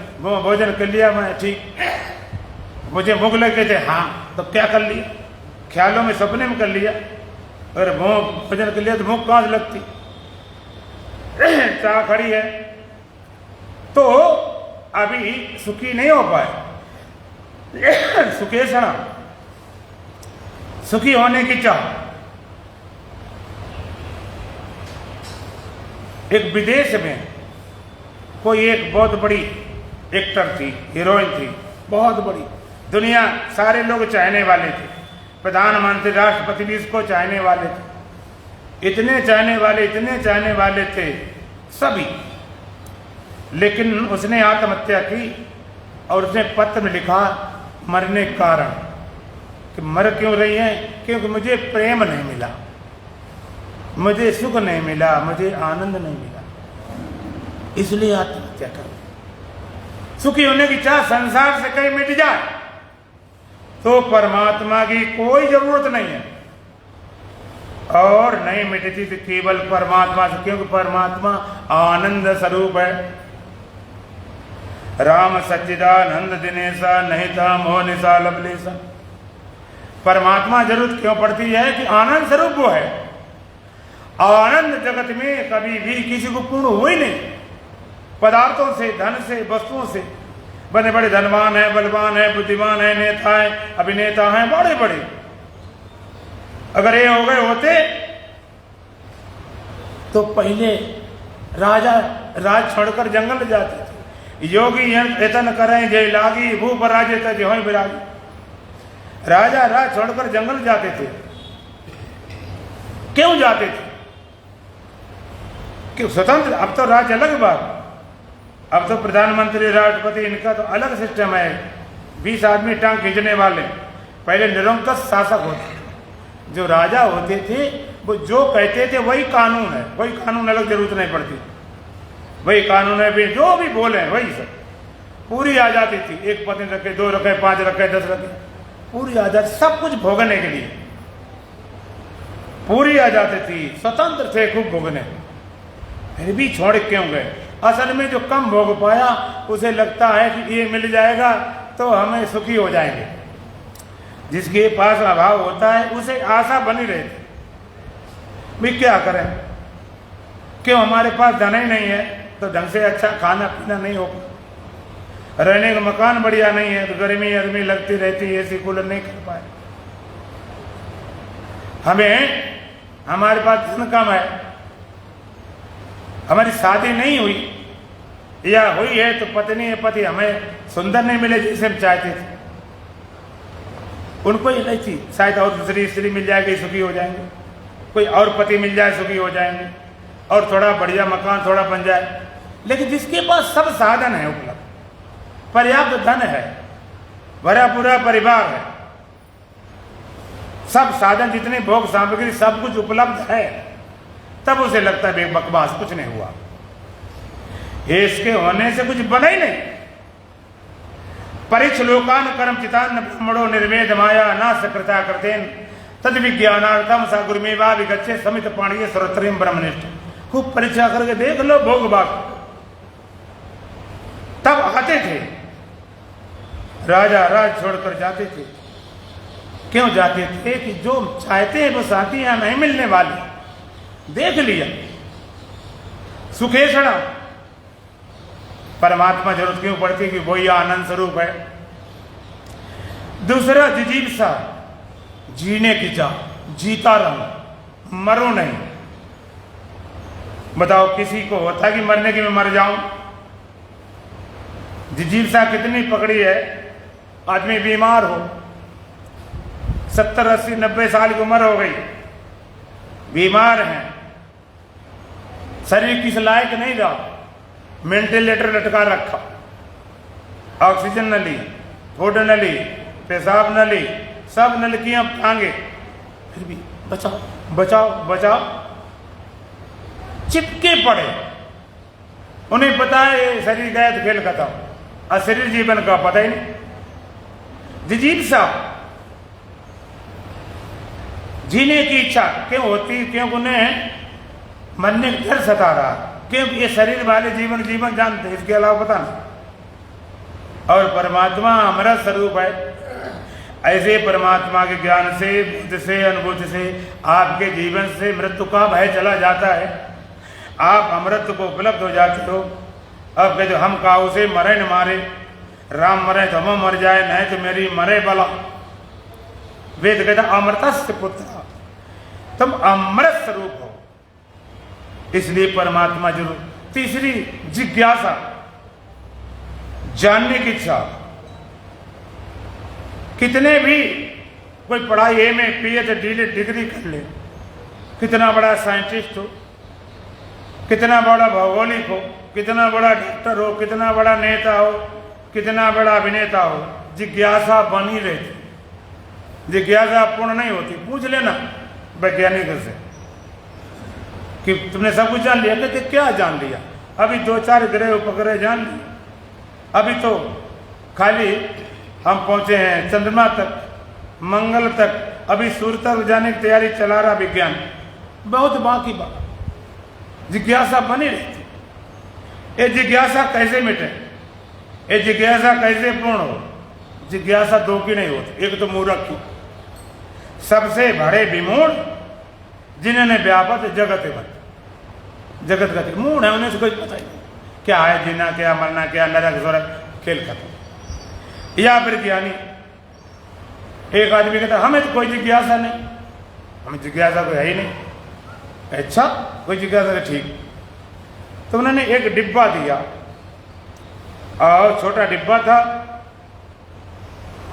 भोजन कर लिया मैं, ठीक, मुझे भूख लग गई थे, हाँ, तो क्या कर लिया? ख्यालों में, सपने में कर लिया। अगर भोजन कर लिया तो भूख कहाँ से लगती? चाह खड़ी है तो अभी सुखी नहीं हो पाए। सुखेषणा, सुखी होने की चाह। एक विदेश में कोई एक बहुत बड़ी एक्टर थी, हीरोइन थी, बहुत बड़ी, दुनिया सारे लोग चाहने वाले थे, प्रधानमंत्री राष्ट्रपति भी इसको चाहने वाले थे, इतने चाहने वाले थे सभी। लेकिन उसने आत्महत्या की और उसने पत्र में लिखा मरने के कारण कि मर क्यों रही है? क्योंकि मुझे प्रेम नहीं मिला, मुझे सुख नहीं मिला, मुझे आनंद नहीं मिला, इसलिए आत्महत्या कर। सुखी होने की चाह संसार से कहीं मिट जाए तो परमात्मा की कोई जरूरत नहीं है, और नहीं मिटती तो केवल परमात्मा से, क्योंकि परमात्मा आनंद स्वरूप है। राम सच्चिदानंद दिनेशा नहीं था मोह निशा लवलेशा। परमात्मा जरूरत क्यों पड़ती है कि आनंद स्वरूप वो है। आनंद जगत में कभी भी किसी को पूर्ण हुआ ही नहीं। पदार्थों से, धन से, वस्तुओं से बड़े बड़े धनवान है, बलवान है, बुद्धिमान है, नेता है, अभिनेता हैं, बड़े बड़े, अगर ये हो गए होते तो पहले राजा राज छोड़कर जंगल जाते थे। योगी यतन करें जय लागी, भूप राजे तज होय विरागी। राजा राज छोड़कर जंगल जाते थे। क्यों जाते थे? क्यों? स्वतंत्र। अब तो राज्य अलग बात, अब तो प्रधानमंत्री, राष्ट्रपति, इनका तो अलग सिस्टम है। 20 आदमी टांग खींचने वाले। पहले निरंकुश शासक होते थे। जो राजा होते थे वो जो कहते थे वही कानून है, वही कानून, अलग जरूरत नहीं पड़ती, वही कानून है, भी जो भी बोले वही सब। पूरी आजादी थी। एक पत्नी रखे, 2 रखे, 5 रखे, 10 रखे, पूरी आजादी, सब कुछ भोगने के लिए पूरी आजादी थी। स्वतंत्र थे खूब भोगने, फिर भी छोड़ क्यों गए? असल में जो कम भोग पाया उसे लगता है कि ये मिल जाएगा तो हमें सुखी हो जाएंगे। जिसके पास अभाव होता है उसे आशा बनी रहती, भी क्या करें, क्यों हमारे पास धन ही नहीं है तो ढंग से अच्छा खाना पीना नहीं होगा, रहने का मकान बढ़िया नहीं है तो गर्मी लगती रहती है, एसी कूलर नहीं कर पाए। हमें, हमारे पास धन कम है, हमारी शादी नहीं हुई या हुई है तो पत्नी या पति हमें सुंदर नहीं मिले जैसे हम चाहते थे, उनको ही नहीं थी, शायद और दूसरी स्त्री मिल जाएगी सुखी हो जाएंगे, कोई और पति मिल जाए सुखी हो जाएंगे, और थोड़ा बढ़िया मकान थोड़ा बन जाए। लेकिन जिसके पास सब साधन है उपलब्ध, पर्याप्त धन है, भरा पूरा परिवार है, सब साधन, जितने भोग सामग्री सब कुछ उपलब्ध है, तब उसे लगता है बकवास, कुछ नहीं हुआ, इसके होने से कुछ बना ही नहीं। परिक्षलोकान कर्म चितान्न ब्रह्मणो निर्वेद माया ना सकृता कृतेन तद विज्ञानार्थम सा गुरुमेवा विगच्छे समित पाणिये सर्वत्रयम् ब्रह्मनिष्ठ। खूब परीक्षा करके देख लो भोग भाग, तब आते थे। राजा राज छोड़कर जाते थे। क्यों जाते थे? कि जो चाहते हैं वो साथी यहां नहीं मिलने वाली, देख लिया। सुखेषणा, परमात्मा जरूरत क्यों पड़ती कि वही आनंद स्वरूप है। दूसरा जिजीविषा, जीने की चाह, जीता रहूं, मरूं नहीं। बताओ किसी को होता कि मरने की मैं मर जाऊं? जिजीविषा कितनी पकड़ी है। आदमी बीमार हो, 70, 80, 90 साल की उम्र हो गई, बीमार हैं, शरीर किस लायक नहीं रहा, वेंटिलेटर लटका रखा, ऑक्सीजन न ली, फूड नली, पेशाब नली, सब नलकियां टांगे, फिर भी बचाओ बचाओ बचाओ, चिपके पड़े। उन्हें पता है ये शरीर गया तो खेल खत्म, और शरीर जीवन का पता ही नहीं। जिजीप्सा, जीने की इच्छा क्यों होती? क्योंकि उन्हें मरने का डर सता रहा, क्योंकि ये शरीर वाले जीवन जानते, इसके अलावा पता नहीं। और परमात्मा हमारा स्वरूप है। ऐसे परमात्मा के ज्ञान से, बुद्ध से, अनुभूति से आपके जीवन से मृत्यु का भय चला जाता है। आप अमृत को उपलब्ध हो जाते हो। अब कहते हम काऊ से मरे न मारे, राम मरे तो हम मर जाए, नहीं तो मेरी मरे बला। वेद कहता अमृतस्य पुत्र, तुम अमृत स्वरूप हो, इसलिए परमात्मा जरूर। तीसरी जिज्ञासा, जानने की इच्छा। कितने भी कोई पढ़ाई एम ए PhD डिग्री कर ले, कितना बड़ा साइंटिस्ट हो, कितना बड़ा भौगोलिक हो, कितना बड़ा डॉक्टर हो, कितना बड़ा नेता हो, कितना बड़ा अभिनेता हो, जिज्ञासा बनी रहती, जिज्ञासा पूर्ण नहीं होती। पूछ लेना वैज्ञानिक से कि तुमने सब कुछ जान लिया? कहते क्या जान लिया? अभी 2-4 ग्रह उपग्रह जान लिए, अभी तो खाली हम पहुंचे हैं चंद्रमा तक, मंगल तक, अभी सूर्य तक जाने की तैयारी चला रहा विज्ञान, बहुत बाकी बात। जिज्ञासा बनी रहती। ये जिज्ञासा कैसे मिटे? ये जिज्ञासा कैसे पूर्ण हो? जिज्ञासा दो की नहीं होती, एक तो मूर्ख की, सबसे बड़े विमूढ़ जिन्होंने व्यापक जगत जगत गति मूढ़ है, उन्हें से कुछ पता ही नहीं क्या है जीना, क्या मरना, क्या नरक स्वर्ग, खेल खत्म। या फिर ज्ञानी, एक आदमी कहता हमें तो कोई जिज्ञासा नहीं, हमें जिज्ञासा कोई है ही नहीं। अच्छा कोई जिज्ञासा, ठीक। तो उन्होंने एक डिब्बा दिया, और छोटा डिब्बा था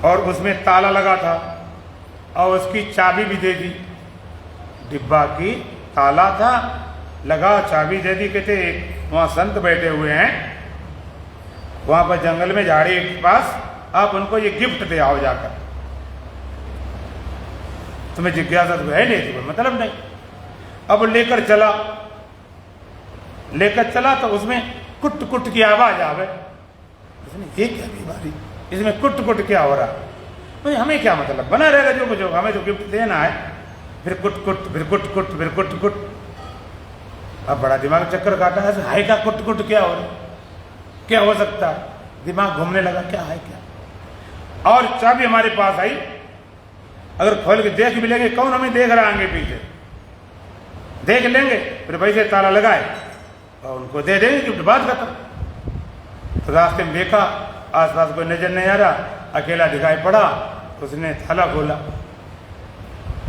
और उसमें ताला लगा था, और उसकी चाबी भी दे दी। डिब्बा की ताला था लगा, चाबी दे दी। कहते वहाँ संत बैठे हुए हैं, वहाँ पर जंगल में झाड़ी के पास, आप उनको ये गिफ्ट दे आओ जाकर। तुम्हें जिज्ञासा तो है नहीं, तुम्हें मतलब नहीं। अब लेकर चला तो उसमें कुट कुट की आवाज आवे। इसमें ये क्या बीमारी, इसमें कुट कुट क्या हो रहा? तो हमें क्या मतलब, बना रहेगा जो कुछ होगा, हमें तो गिफ्ट देना है। फिर कुट कुट, फिर कुट कुट, फिर कुट कुट। अब बड़ा दिमाग चक्कर काटा है, हाय का कुट कुट क्या हो रहा, क्या हो सकता है? दिमाग घूमने लगा, क्या है क्या। और चाबी हमारे पास आई, अगर खोल के देख भी लेंगे, कौन हमें देख रहा आगे पीछे, देख लेंगे, फिर वैसे ताला लगाए और उनको दे देंगे गिफ्ट, बात खत्म। तो रास्ते में देखा आसपास कोई नजर नहीं आ रहा, अकेला दिखाई पड़ा, उसने ताला खोला,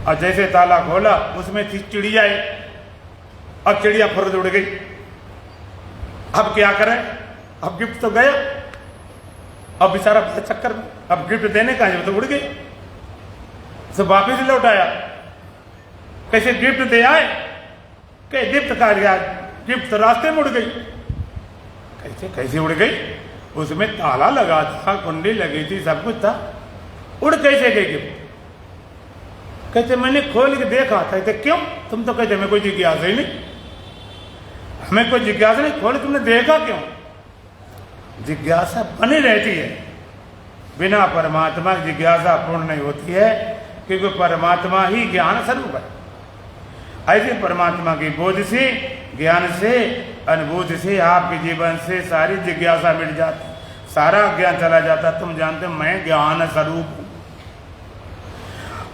और जैसे ताला खोला उसमें थी चिड़िया। अब चिड़िया फुर्र उड़ गई। अब क्या करें, अब गिफ्ट तो गया, अब बेचारा चक्कर में, अब गिफ्ट देने का है तो उड़ गई। तो वापिस लौटाया, कैसे गिफ्ट दे आए, कैसे गिफ्ट का गया, गिफ्ट तो रास्ते में उड़ गई। कैसे उड़ गई? उसमें ताला लगा था, कुंडी लगी थी, सब कुछ था, उड़ कैसे गई गिफ्ट? कहते मैंने खोल के देखा था। कहते क्यों? तुम तो कहते हमें कोई जिज्ञासा ही नहीं, हमें कोई जिज्ञासा नहीं, खोल तुमने देखा क्यों? जिज्ञासा बनी रहती है, बिना परमात्मा की जिज्ञासा पूर्ण नहीं होती है, क्योंकि परमात्मा ही ज्ञान स्वरूप है। ऐसे परमात्मा की बोध से, ज्ञान से, अनुभूति से आपके जीवन से सारी जिज्ञासा मिट जाती, सारा ज्ञान चला जाता। तुम जानते हो मैं ज्ञान स्वरूप हूं।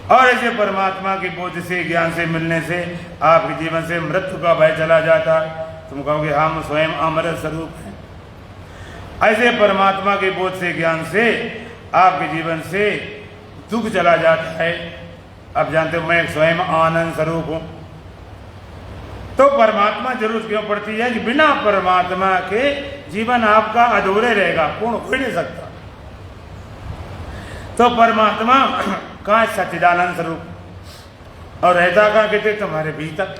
और ऐसे परमात्मा की बोध से, ज्ञान से मिलने से आपके जीवन से मृत्यु का भय चला जाता है। तुम कहोगे हम स्वयं अमृत स्वरूप हैं। ऐसे परमात्मा के बोध से, ज्ञान से आपके जीवन से दुख चला जाता है। अब जानते हो मैं स्वयं आनंद स्वरूप हूं। तो परमात्मा जरूरत क्यों पड़ती है कि बिना परमात्मा के जीवन आपका अधूरे रहेगा, पूर्ण हो नहीं सकता। तो परमात्मा कहाँ? सच्चिदानंद स्वरूप। और रहता कहाँ? कहते तुम्हारे भीतर।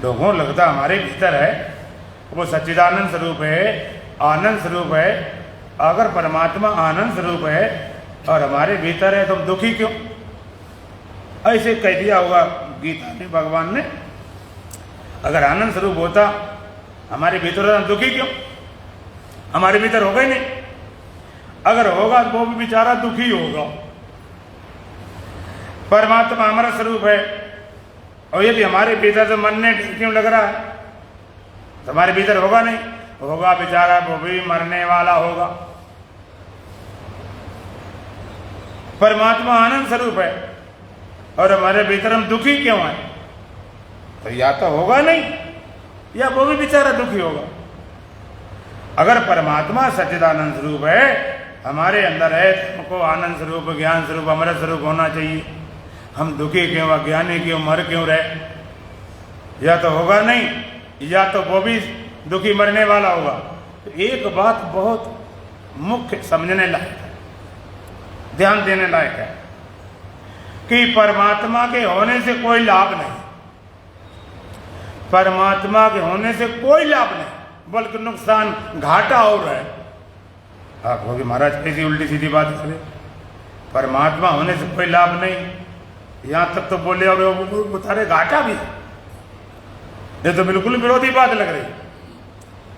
लोगों लगता हमारे भीतर है, वो सच्चिदानंद स्वरूप है, आनंद स्वरूप है, अगर परमात्मा आनंद स्वरूप है और हमारे भीतर है तो हम दुखी क्यों? ऐसे कह दिया होगा गीता में भगवान ने। अगर आनंद स्वरूप होता हमारे भीतर, हम दुखी क्यों? हमारे भीतर होगा ही नहीं। अगर होगा तो वो भी बेचारा दुखी होगा। परमात्मा हमारा स्वरूप है और यदि हमारे भीतर तो मन ने क्यों लग रहा है तो हमारे भीतर होगा नहीं, होगा बेचारा वो भी मरने वाला होगा। परमात्मा आनंद स्वरूप है और हमारे भीतर हम दुखी क्यों हैं? तो या तो होगा नहीं या वो भी बेचारा दुखी होगा। अगर परमात्मा सच्चिदानंद स्वरूप है, हमारे अंदर है, तो हमको आनंद स्वरूप, ज्ञान स्वरूप, अमृत स्वरूप होना चाहिए। हम दुखी क्यों, अज्ञानी क्यों, मर क्यों रहे? या तो होगा नहीं या तो वो भी दुखी मरने वाला होगा। तो एक बात बहुत मुख्य समझने लायक है, ध्यान देने लायक है कि परमात्मा के होने से कोई लाभ नहीं, परमात्मा के होने से कोई लाभ नहीं बल्कि नुकसान, घाटा और है। आप कहोगे महाराज कैसी उल्टी सीधी बात करें, परमात्मा होने से कोई लाभ नहीं, यहां तक तो बोले और वो बता रहे घाटा भी है। ये तो बिल्कुल विरोधी बात लग रही।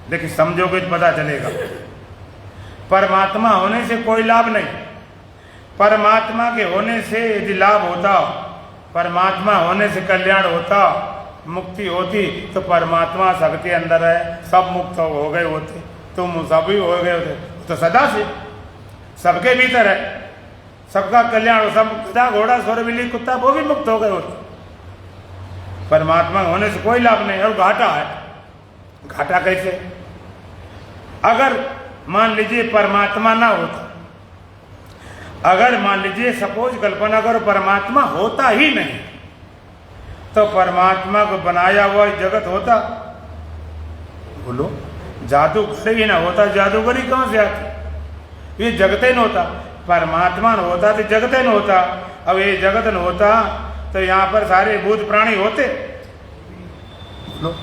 देखिए समझोगे तो पता चलेगा। परमात्मा होने से कोई लाभ नहीं, परमात्मा के होने से यदि लाभ होता, परमात्मा होने से कल्याण होता, मुक्ति होती, तो परमात्मा सबके अंदर है, सब मुक्त हो गए होते, तुम सभी हो गए होते, तो सदा से सबके भीतर है, सबका कल्याण, सब गधा घोड़ा स्वर बिल्ली कुत्ता वो भी मुक्त हो गए होते। परमात्मा होने से कोई लाभ नहीं और घाटा है। घाटा कैसे? अगर मान लीजिए परमात्मा ना होता, अगर मान लीजिए सपोज कल्पना करो परमात्मा होता ही नहीं, तो परमात्मा को बनाया हुआ जगत होता? बोलो, जादूगर ही ना होता, जादूगरी कहां से आती? ये जगत ही न होता। परमात्मा न होता तो जगत ही न होता। अब ये जगत न होता तो यहाँ पर सारे भूत प्राणी होते? बोलो,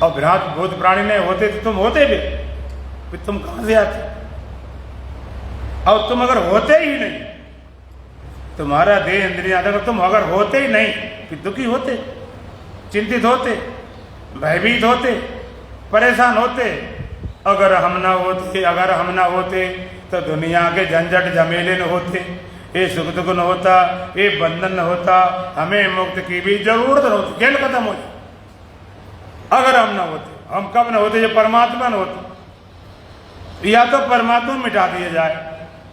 और विराट भूत प्राणी नहीं होते तो तुम होते भी, फिर तुम कहां से आते? और तुम अगर होते ही नहीं, तुम्हारा देह इंद्रियां, अगर तुम अगर होते ही नहीं, फिर दुखी होते, चिंतित होते, भयभीत होते, परेशान होते। अगर हम ना होते तो दुनिया के झंझट झमेले न होते, ये सुख दुख न होता, ये बंधन न होता, हमें मुक्त की भी जरूरत न होती, खेल खत्म हो जाए। अगर हम ना होते, हम कब न होते? जब परमात्मा न होते। या तो परमात्मा मिटा दिया जाए,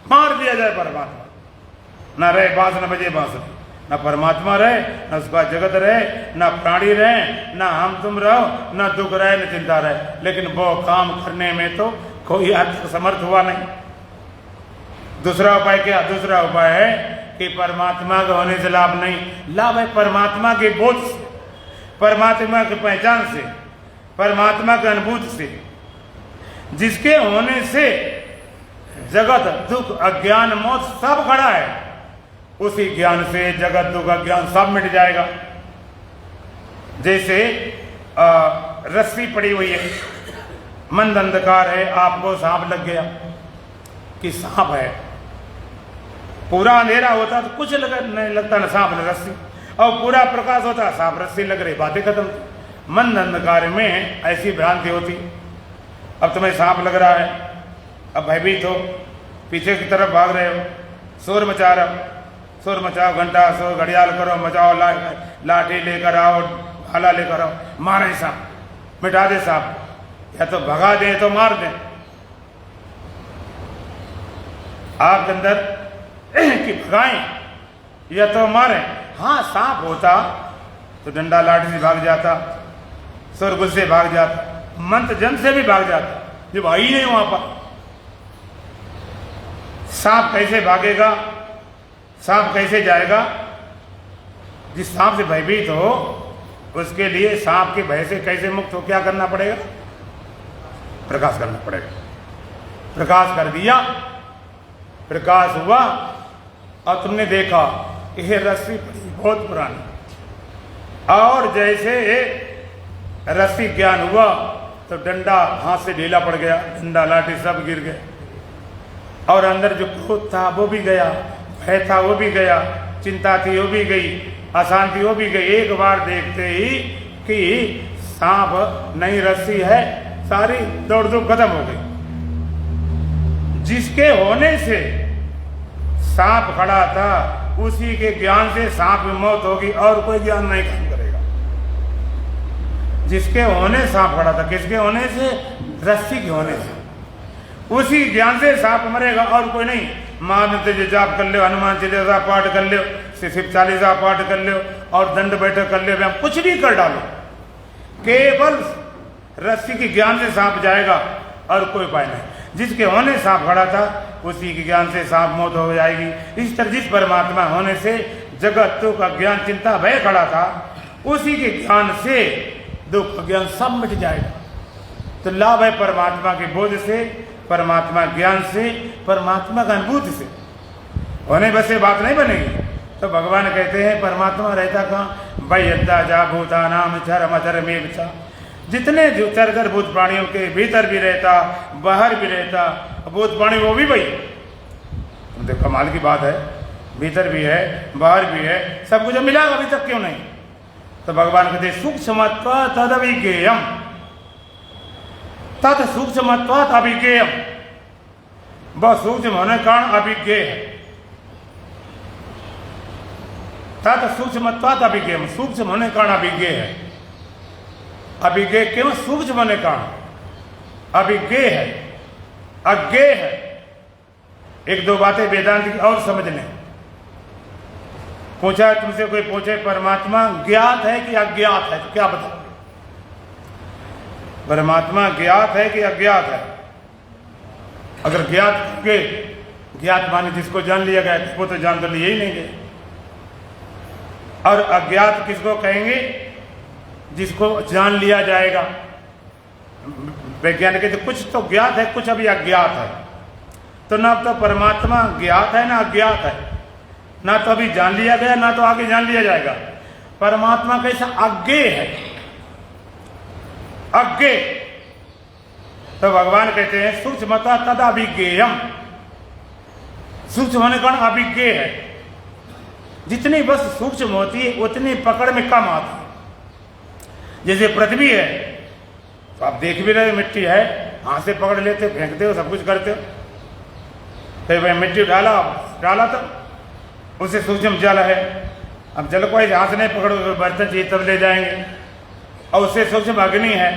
मार दिया जाए परमात्मा, ना रहे बांस न बजे बांसुरी, ना परमात्मा रहे, ना उसका जगत रहे, ना प्राणी रहे, ना हम तुम रहो, ना दुख रहे, न चिंता रहे। लेकिन वो काम करने में तो कोई आज तक समर्थ हुआ नहीं। दूसरा उपाय क्या? दूसरा उपाय है कि परमात्मा के होने से लाभ नहीं, लाभ है परमात्मा के बोध से, परमात्मा की पहचान से, परमात्मा के अनुभूति से, जिसके होने से जगत दुख अज्ञान मौत सब खड़ा है। उसी ज्ञान से जगत दुख अज्ञान सब मिट जाएगा। जैसे रस्सी पड़ी हुई है, मंद अंधकार है, आपको सांप लग गया कि सांप है, पूरा अंधेरा होता तो कुछ नहीं लगता, ना सांप न रस्सी, और पूरा प्रकाश होता सांप रस्सी लग रही, बातें खत्म। मंद अंधकार में ऐसी भ्रांति होती। अब तुम्हें सांप लग रहा है, अब भयभीत हो, पीछे की तरफ भाग रहे हो, शोर मचा रहे हो, शोर मचाओ, घंटा शोर, घड़ियाल करो, मचाओ, लाठी लेकर आओ, भाला लेकर आओ, मारे सांप, मिटा दे सांप, या तो भगा दे तो मार दे। आपके अंदर कि भगाएं या तो मारें। हाँ, सांप होता तो डंडा लाठी से भाग जाता, सुरगुल से भाग जाता, मंत्र जन से भी भाग जाता, जब आई नहीं वहां पर। सांप कैसे भागेगा, सांप कैसे जाएगा? जिस सांप से भयभीत हो उसके लिए सांप के भय से कैसे मुक्त हो, क्या करना पड़ेगा? प्रकाश करना पड़ेगा। प्रकाश कर दिया, प्रकाश हुआ और तुमने देखा यह रस्सी पड़ी बहुत पुरानी, और जैसे रस्सी ज्ञान हुआ तो डंडा हाथ से ढीला पड़ गया, डंडा लाठी सब गिर गए, और अंदर जो क्रोध था वो भी गया, भय था वो भी गया, चिंता थी वो भी गई, अशांति वो भी गई। एक बार देखते ही कि सांप नहीं रस्सी है, सारी दौड़ दौड़ खत्म हो गई। जिसके होने से सांप खड़ा था उसी के ज्ञान से सांप में मौत होगी और कोई ज्ञान नहीं काम करेगा। जिसके होने सांप खड़ा था, किसके होने से? रस्सी के होने से, उसी ज्ञान से सांप मरेगा और कोई नहीं। महामंत्र जाप कर लो, हनुमान चालीसा पाठ कर लो, शिव चालीसा पाठ कर लो और दंड बैठक कर लो, कुछ भी कर डालो, केवल रस्सी के ज्ञान से सांप जाएगा और कोई उपाय नहीं। जिसके होने सांप खड़ा था उसी के ज्ञान से सांप मौत हो जाएगी। इस तरह जिस परमात्मा होने से जगत का ज्ञान चिंता भय खड़ा था, उसी के ज्ञान से दुख ज्ञान सब मिट जाएगा। तो लाभ है परमात्मा के बोध से, परमात्मा ज्ञान से, परमात्मा का अनुभूति से। होने बस से बात नहीं बनेगी। तो भगवान कहते हैं परमात्मा रहता कहाँ? भाई अद्दा जा भूता नाम चरम अधर्मेव च। जितने जो चरकर भूत प्राणियों के भीतर भी रहता, बाहर भी रहता, भूत प्राणी वो भी भाई, देखो कमाल की बात है, भीतर भी है बाहर भी है, सब कुछ मिला अभी तक क्यों नहीं? तो भगवान कहते सूक्ष्मत्व तदविज्ञेयम, तद सूक्ष्मत्वात् अभिज्ञेयम। वह सूक्ष्म होने का अभिज्ञ है। तद सूक्ष्मत्वात् अभिज्ञेयम, सूक्ष्म होने का अभिज्ञ है। अभिज्ञ क्यों? सूक्ष्म होने का अभिज्ञ है, अज्ञ है। एक दो बातें वेदांत की और समझ लें। पूछा तुमसे कोई पूछे परमात्मा ज्ञात है कि अज्ञात है, तो क्या बताओ? परमात्मा ज्ञात है कि अज्ञात है? अगर ज्ञात के ज्ञात माने जिसको जान लिया गया वो तो जान तो लिए ही नहीं गए। और अज्ञात किसको कहेंगे? जिसको जान लिया जाएगा। वैज्ञानिक कहते कुछ तो ज्ञात है, कुछ अभी अज्ञात है। तो ना तो परमात्मा ज्ञात है ना अज्ञात है, ना तो अभी जान लिया गया ना तो आगे जान लिया जाएगा। परमात्मा कैसा? अज्ञे है, अज्ञे। तो भगवान कहते हैं सूक्ष्मता तद अभिज्ञेयम, सूक्ष्म होने का अभिज्ञ है। जितनी बस सूक्ष्म होती है उतनी पकड़ में कम आती है। जैसे पृथ्वी है तो आप देख भी रहे मिट्टी है, हाथ से पकड़ लेते, फेंकते हो, सब कुछ करते हो। फिर वह मिट्टी डाला तो उसे सूक्ष्म जल है। अब जल को हाथ से नहीं पकड़ो, बर्तन चाहिए तब ले जाएंगे। और उससे सूक्ष्म अग्नि है।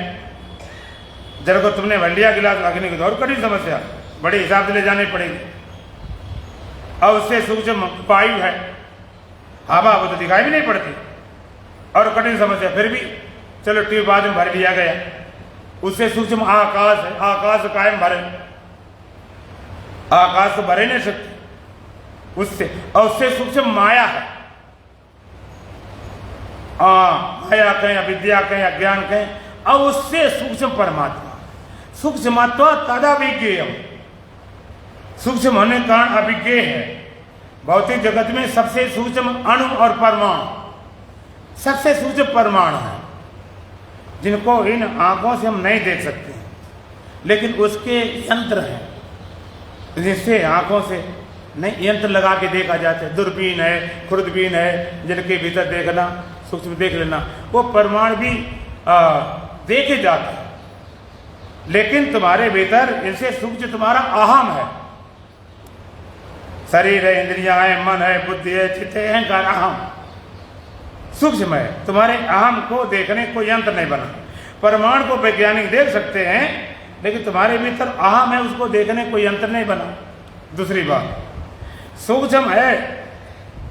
जल को तुमने भर लिया गिलास, अग्नि की तो और कठिन समस्या, बड़े हिसाब से ले जानी पड़ेगी। और उससे सूक्ष्म वायु है, हवा, वो तो दिखाई भी नहीं पड़ती और कठिन समस्या। फिर भी चलो ट्यूब बाद में भर लिया गया। उससे सूक्ष्म आकाश है, आकाश कायम भरे, आकाश तो भरे नहीं सकते उससे। और उससे सूक्ष्म माया है, माया कहें, अविद्या कहें, अज्ञान कहें। और उससे सूक्ष्म परमात्मा, सूक्ष्मत्व तदभिज्ञेयम, सूक्ष्म होने का अभिज्ञ है। भौतिक जगत में सबसे सूक्ष्म अणु और परमाणु, सबसे सूक्ष्म परमाणु है, जिनको इन आंखों से हम नहीं देख सकते, लेकिन उसके यंत्र हैं जिससे आंखों से नहीं, यंत्र लगा के देखा जाता है। दूरबीन है, खुर्दबीन है, जिनके भीतर देखना, सूक्ष्म देख लेना, वो परमाणु भी देखे जाते हैं। लेकिन तुम्हारे भीतर इनसे सूक्ष्म तुम्हारा अहम है। शरीर है, इंद्रियां है, मन है, बुद्धि है, चित्त है, अहंकार, अहम सूक्ष्म है। तुम्हारे अहम को देखने को यंत्र नहीं बना। परमाणु को वैज्ञानिक देख सकते हैं, लेकिन तुम्हारे भीतर अहम है, उसको देखने को यंत्र नहीं बना। दूसरी बात, सूक्ष्म है,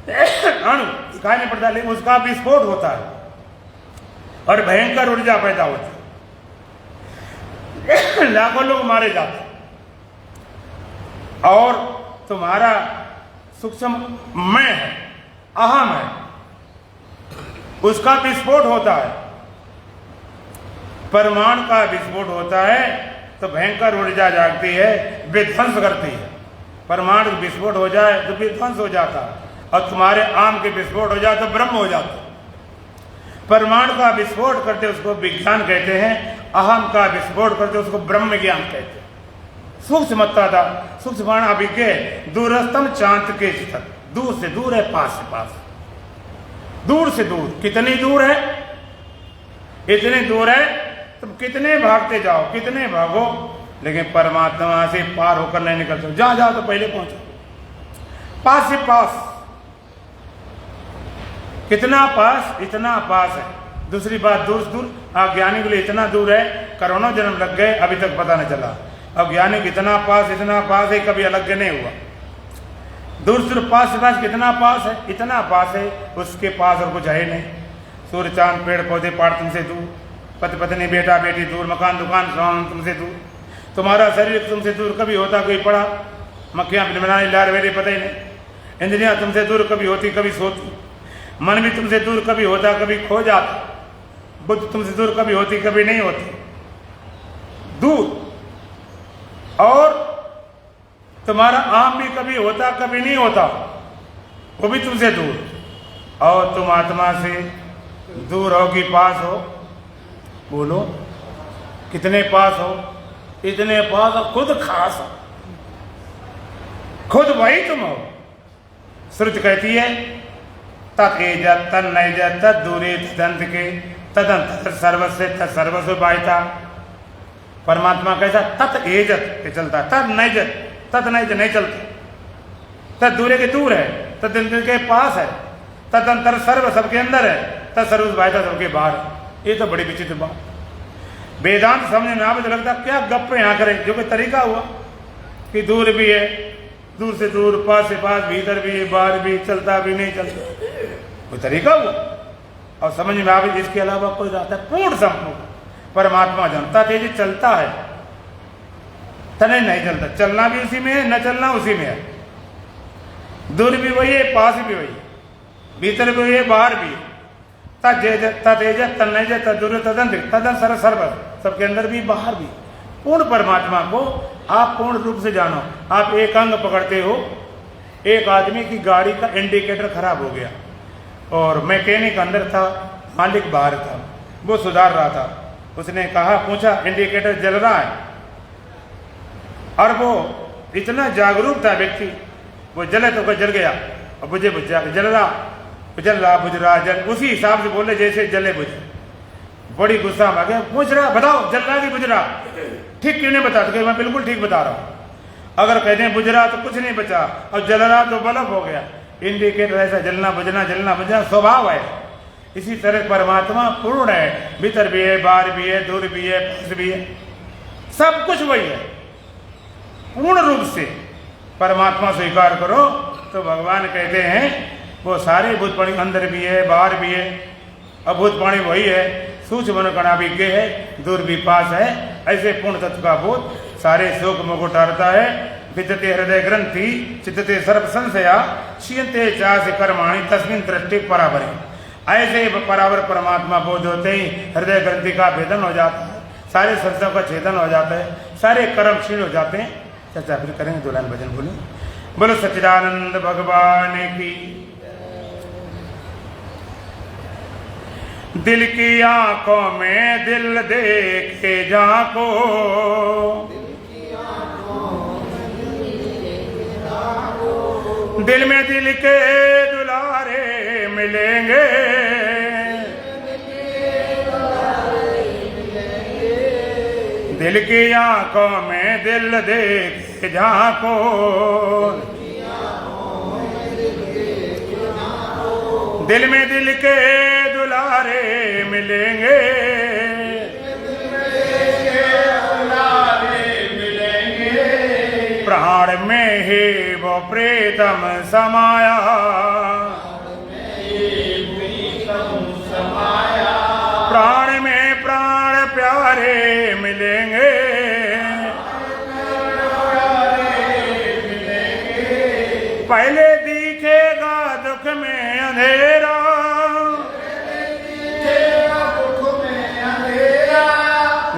अणु दिखाई नहीं पड़ता, लेकिन उसका विस्फोट होता है और भयंकर ऊर्जा पैदा होती है। लाखों लोग मारे जाते हैं। और तुम्हारा सूक्ष्म मैं है, अहम है, उसका विस्फोट होता है। परमाणु का विस्फोट होता है तो भयंकर ऊर्जा जागती है, विध्वंस करती है। परमाणु विस्फोट हो जाए तो विध्वंस हो जाता है, और तुम्हारे आम के विस्फोट हो जाए तो ब्रह्म हो जाता है। परमाणु का विस्फोट करते उसको विज्ञान कहते हैं, अहम का विस्फोट करते उसको ब्रह्म ज्ञान कहते हैं। सूक्ष्मता था सूक्ष्म अभिज्ञ दूरस्थम चांद के तक, दूर से दूर है पास से पास, दूर से दूर। कितनी दूर है? इतनी दूर है तुम कितने भागते जाओ, कितने भागो, लेकिन परमात्मा से पार होकर नहीं निकलते। जहां जाओ तो पहले पहुंचो, पास से पास। कितना पास? इतना पास है। दूसरी बात, दूर से दूर। अज्ञानी के लिए इतना दूर है करोड़ों जन्म लग गए अभी तक पता नहीं चला। अज्ञानी इतना पास है कभी अलग नहीं हुआ। दूर से दूर, पास से पास। कितना पास है? इतना पास है, उसके पास और कुछ है नहीं। सूर्य चांद पेड़ पौधे पहाड़ तुमसे दूर, पति पत्नी बेटा बेटी दूर, मकान दुकान तुमसे दूर, तुम्हारा शरीर तुमसे दूर कभी होता कोई पड़ा, मक्खियाँ बनाने लार वेरे पता ही नहीं। इंद्रियाँ तुमसे दूर कभी होती कभी सोती, मन भी तुमसे दूर कभी होता कभी खो जाता, बुद्ध तुमसे दूर कभी होती कभी नहीं होती, दूर। और तुम्हारा आम भी कभी होता कभी नहीं होता, वो भी तुमसे दूर। और तुम आत्मा से दूर हो कि पास हो? बोलो कितने पास हो? इतने पास हो, खुद खास हो, खुद वही तुम हो। श्रुति कहती है तत्एजत तन्नैजत तद्दूरे तदंत के तदंत सर्वस्व तत्सर्वस्व बायता। परमात्मा कैसा? तत्एजत के चलता, तद नैजत, तद नैज नहीं चलता, तद दूरे के दूर है, तदंत के पास है, तदंतर सर्व सबके अंदर है, तत्सर्वस्व बायता सबके बाहर है। ये तो बड़ी विचित्र बात। वेदांत समझने में आवे तो लगता क्या गप्पे यहाँ करें, जो कि तरीका हुआ कि दूर भी है, दूर से दूर, पास से पास, भीतर भी बाहर भी, चलता भी नहीं चलता, कोई तरीका हुआ। और समझ में आवे इसके अलावा कोई रहता है पूर्ण संपूर्ण परमात्मा जानता तेजी चलता है, तने नहीं चलता, चलना भी उसी में है, न चलना उसी में है। दूर भी वही है, पास भी वही है, भीतर भी वही है, बाहर भी है। ततेज तन्नैज तदूर तदंत तदन सर्व सर्व, सबके अंदर भी बाहर भी। पूर्ण परमात्मा को आप पूर्ण रूप से जानो। आप एक अंग पकड़ते हो, एक आदमी की गाड़ी का इंडिकेटर खराब हो गया और मैकेनिक अंदर था, मालिक बाहर था, वो सुधार रहा था। उसने कहा, पूछा इंडिकेटर जल रहा है? और वो इतना जागरूक था व्यक्ति, वो जले तो जल गया और बुझे बुझ जाके जल रहा बुझ रहा जल, उसी हिसाब से बोले जैसे जले बुझे। बड़ी गुस्सा में आ गया, पूछ रहा बताओ जल रहा कि बुझ रहा, ठीक क्यों नहीं बता? तो मैं बिल्कुल ठीक बता रहा हूँ। अगर कहते हैं बुझ रहा तो कुछ नहीं बचा, और जल रहा तो बल्ब हो गया। इंडिकेटर ऐसा जलना बुझना स्वभाव है। इसी तरह परमात्मा पूर्ण है, भीतर भी है, बाहर भी है, दूर भी है, पास भी है, सब कुछ वही है। पूर्ण रूप से परमात्मा स्वीकार करो तो भगवान कहते हैं वो सारे भूतपाणी अंदर भी है, बाहर भी है, अभूतपाणी वही है, सूक्ष्म कणा भी गे है, दूर भी पास है। ऐसे पूर्ण तत्व का बोध सारे शोक मोह को टारता है। विद्यते हृदय ग्रंथि चित्तते सर्व संशया क्षीयते चास कर्माणि तस्मिन् दृष्टि परावरे। ऐसे परावर परमात्मा बोध होते ही हृदय ग्रंथि का भेदन हो जाता है, सारे संशयों का छेदन हो जाता है, सारे कर्म क्षीण हो जाते हैं। चर्चा फिर करेंगे, दो लाइन भजन बोले। बोलो सच्चिदानंद भगवान की। दिल की आंखों में दिल देखे जाको, दिल में दिल के दुलारे मिलेंगे, दिल की आंखों में दिल देखे जाको, दिल में दिल के दुलारे मिलेंगे, प्राण में ही वो प्रीतम समाया, प्राण में प्राण प्यारे मिलेंगे, पहले दिखेगा दुख में अंधेरा,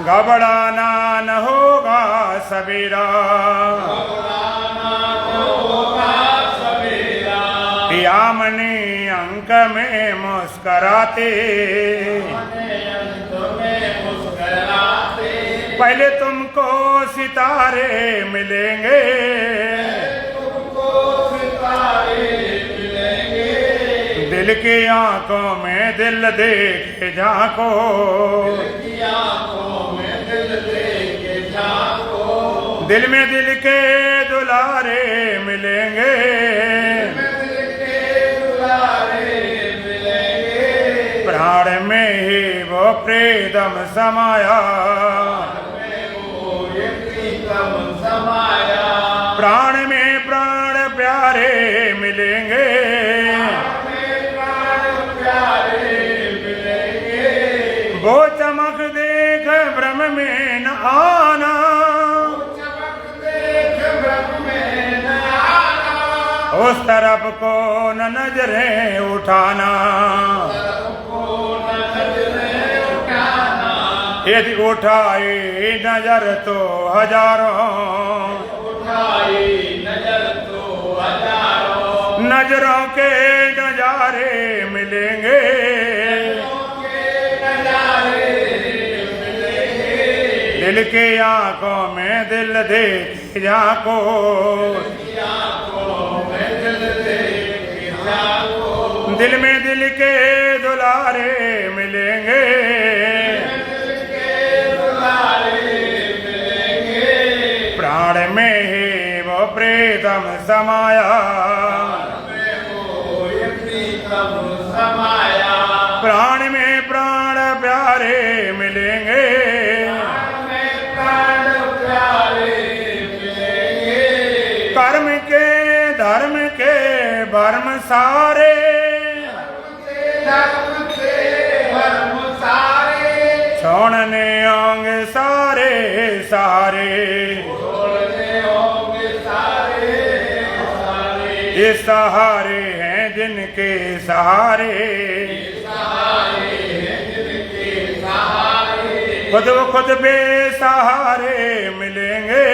घबराना न होगा सवेरा, यामनी अंक में मुस्कराते, पहले तुमको सितारे मिलेंगे, तुमको सितारे मिलेंगे। दिल की आंखों में दिल देखे झांको, की आंखों में दिल देखे झांको। दिल में दिल के दुलारे मिलेंगे, दिल के दुलारे मिलेंगे। प्राण में ही वो प्रीतम समाया, वो ये प्रीतम समाया। प्राण में प्राण प्यारे मिलेंगे, में प्राण प्यारे मिलेंगे। वो चमक देख भ्रम में न आना, चमक देख ब्रह्म में न आना। उस तरफ को न नजरें उठाना, सबको न नजरें उठाना। यदि उठाई नजर तो हजारों, उठाई नजर तो हजारों। नजरों के नजारे मिलेंगे, के नजारे मिलेंगे। दिल की आंखों में दिल देख झांको, आंखों में दिल देखे झांको। दिल में दिल के दुलारे मिलेंगे, दिल के दुलारे मिलेंगे। प्राण में ही वो प्रीतम समाया, वो ये प्रीतम समाया। प्राण में प्राण प्यारे मिलेंगे, में प्राण प्यारे मिलेंगे। कर्म के धर्म के भर्म सारे, धर्म के धर्म सारे। छोड़ने होंगे सारे सारे, छोड़ने होंगे सारे सारे। ये सहारे हैं जिनके सहारे, सहारे हैं जिनके सहारे। खुद ब खुद बेसहारे मिलेंगे,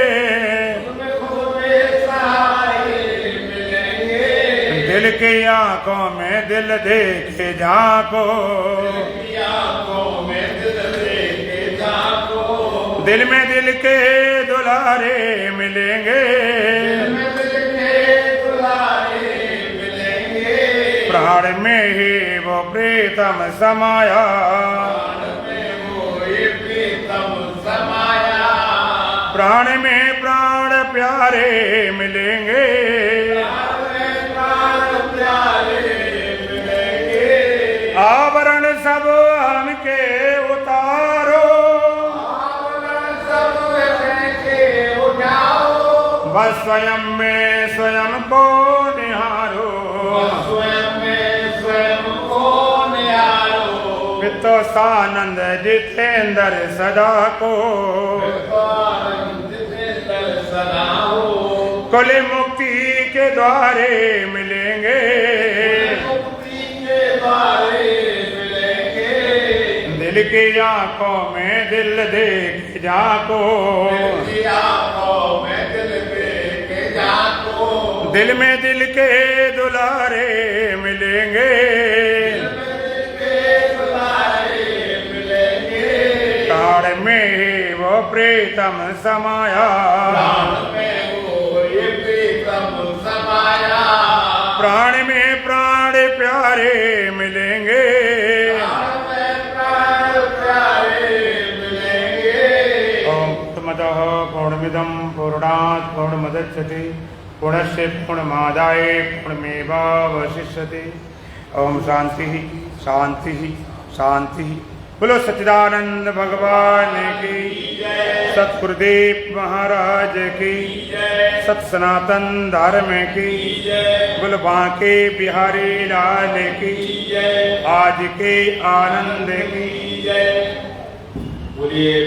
खुदे सहारे मिलेंगे। दिल की आंखों में दिल देखे झांको, आंखों में दिल देखे झांको। दिल में दिल के दुलारे मिलेंगे, दिल के दुलारे मिलेंगे। प्राण में ही वो प्रीतम समाया, वो ये प्रीतम समाया। प्राण में प्राण प्यारे मिलेंगे, प्राण प्यारे मिलेंगे। आवरण सब हमके उतारो, सब के उठाओ। बस स्वयं में स्वयं को निहारो, स्वयं में स्वयं को निहारो। तो सानंद जितेंद्र सदा को, सदा हो। कुल मुक्ति के द्वारे मिलेंगे, मुक्ति के द्वारे मिलेंगे। दिल की आंखों में दिल देख झांको, आंखों में दिल देखे झांको। दिल में दिल के दुलारे मिलेंगे, प्राण में ही वो प्रीतम समाया, वो ये प्रीतम समाया। प्राण में प्राण प्यारे मिलेंगे, प्राण प्यारे मिलेंगे। ओम पूर्णमदः पूर्णमिदं पूर्णात् पूर्णमुदच्यते पूर्णस्य पूर्णमादाय पूर्णमेवावशिष्यते। ओम शांति शांति शांति। बोलो सच्चिदानंद भगवान की, सतगुरुदेव महाराज की, सत सनातन धर्म की, बोलो बांके बिहारी लाल की, आज के आनंद की। बोलिए।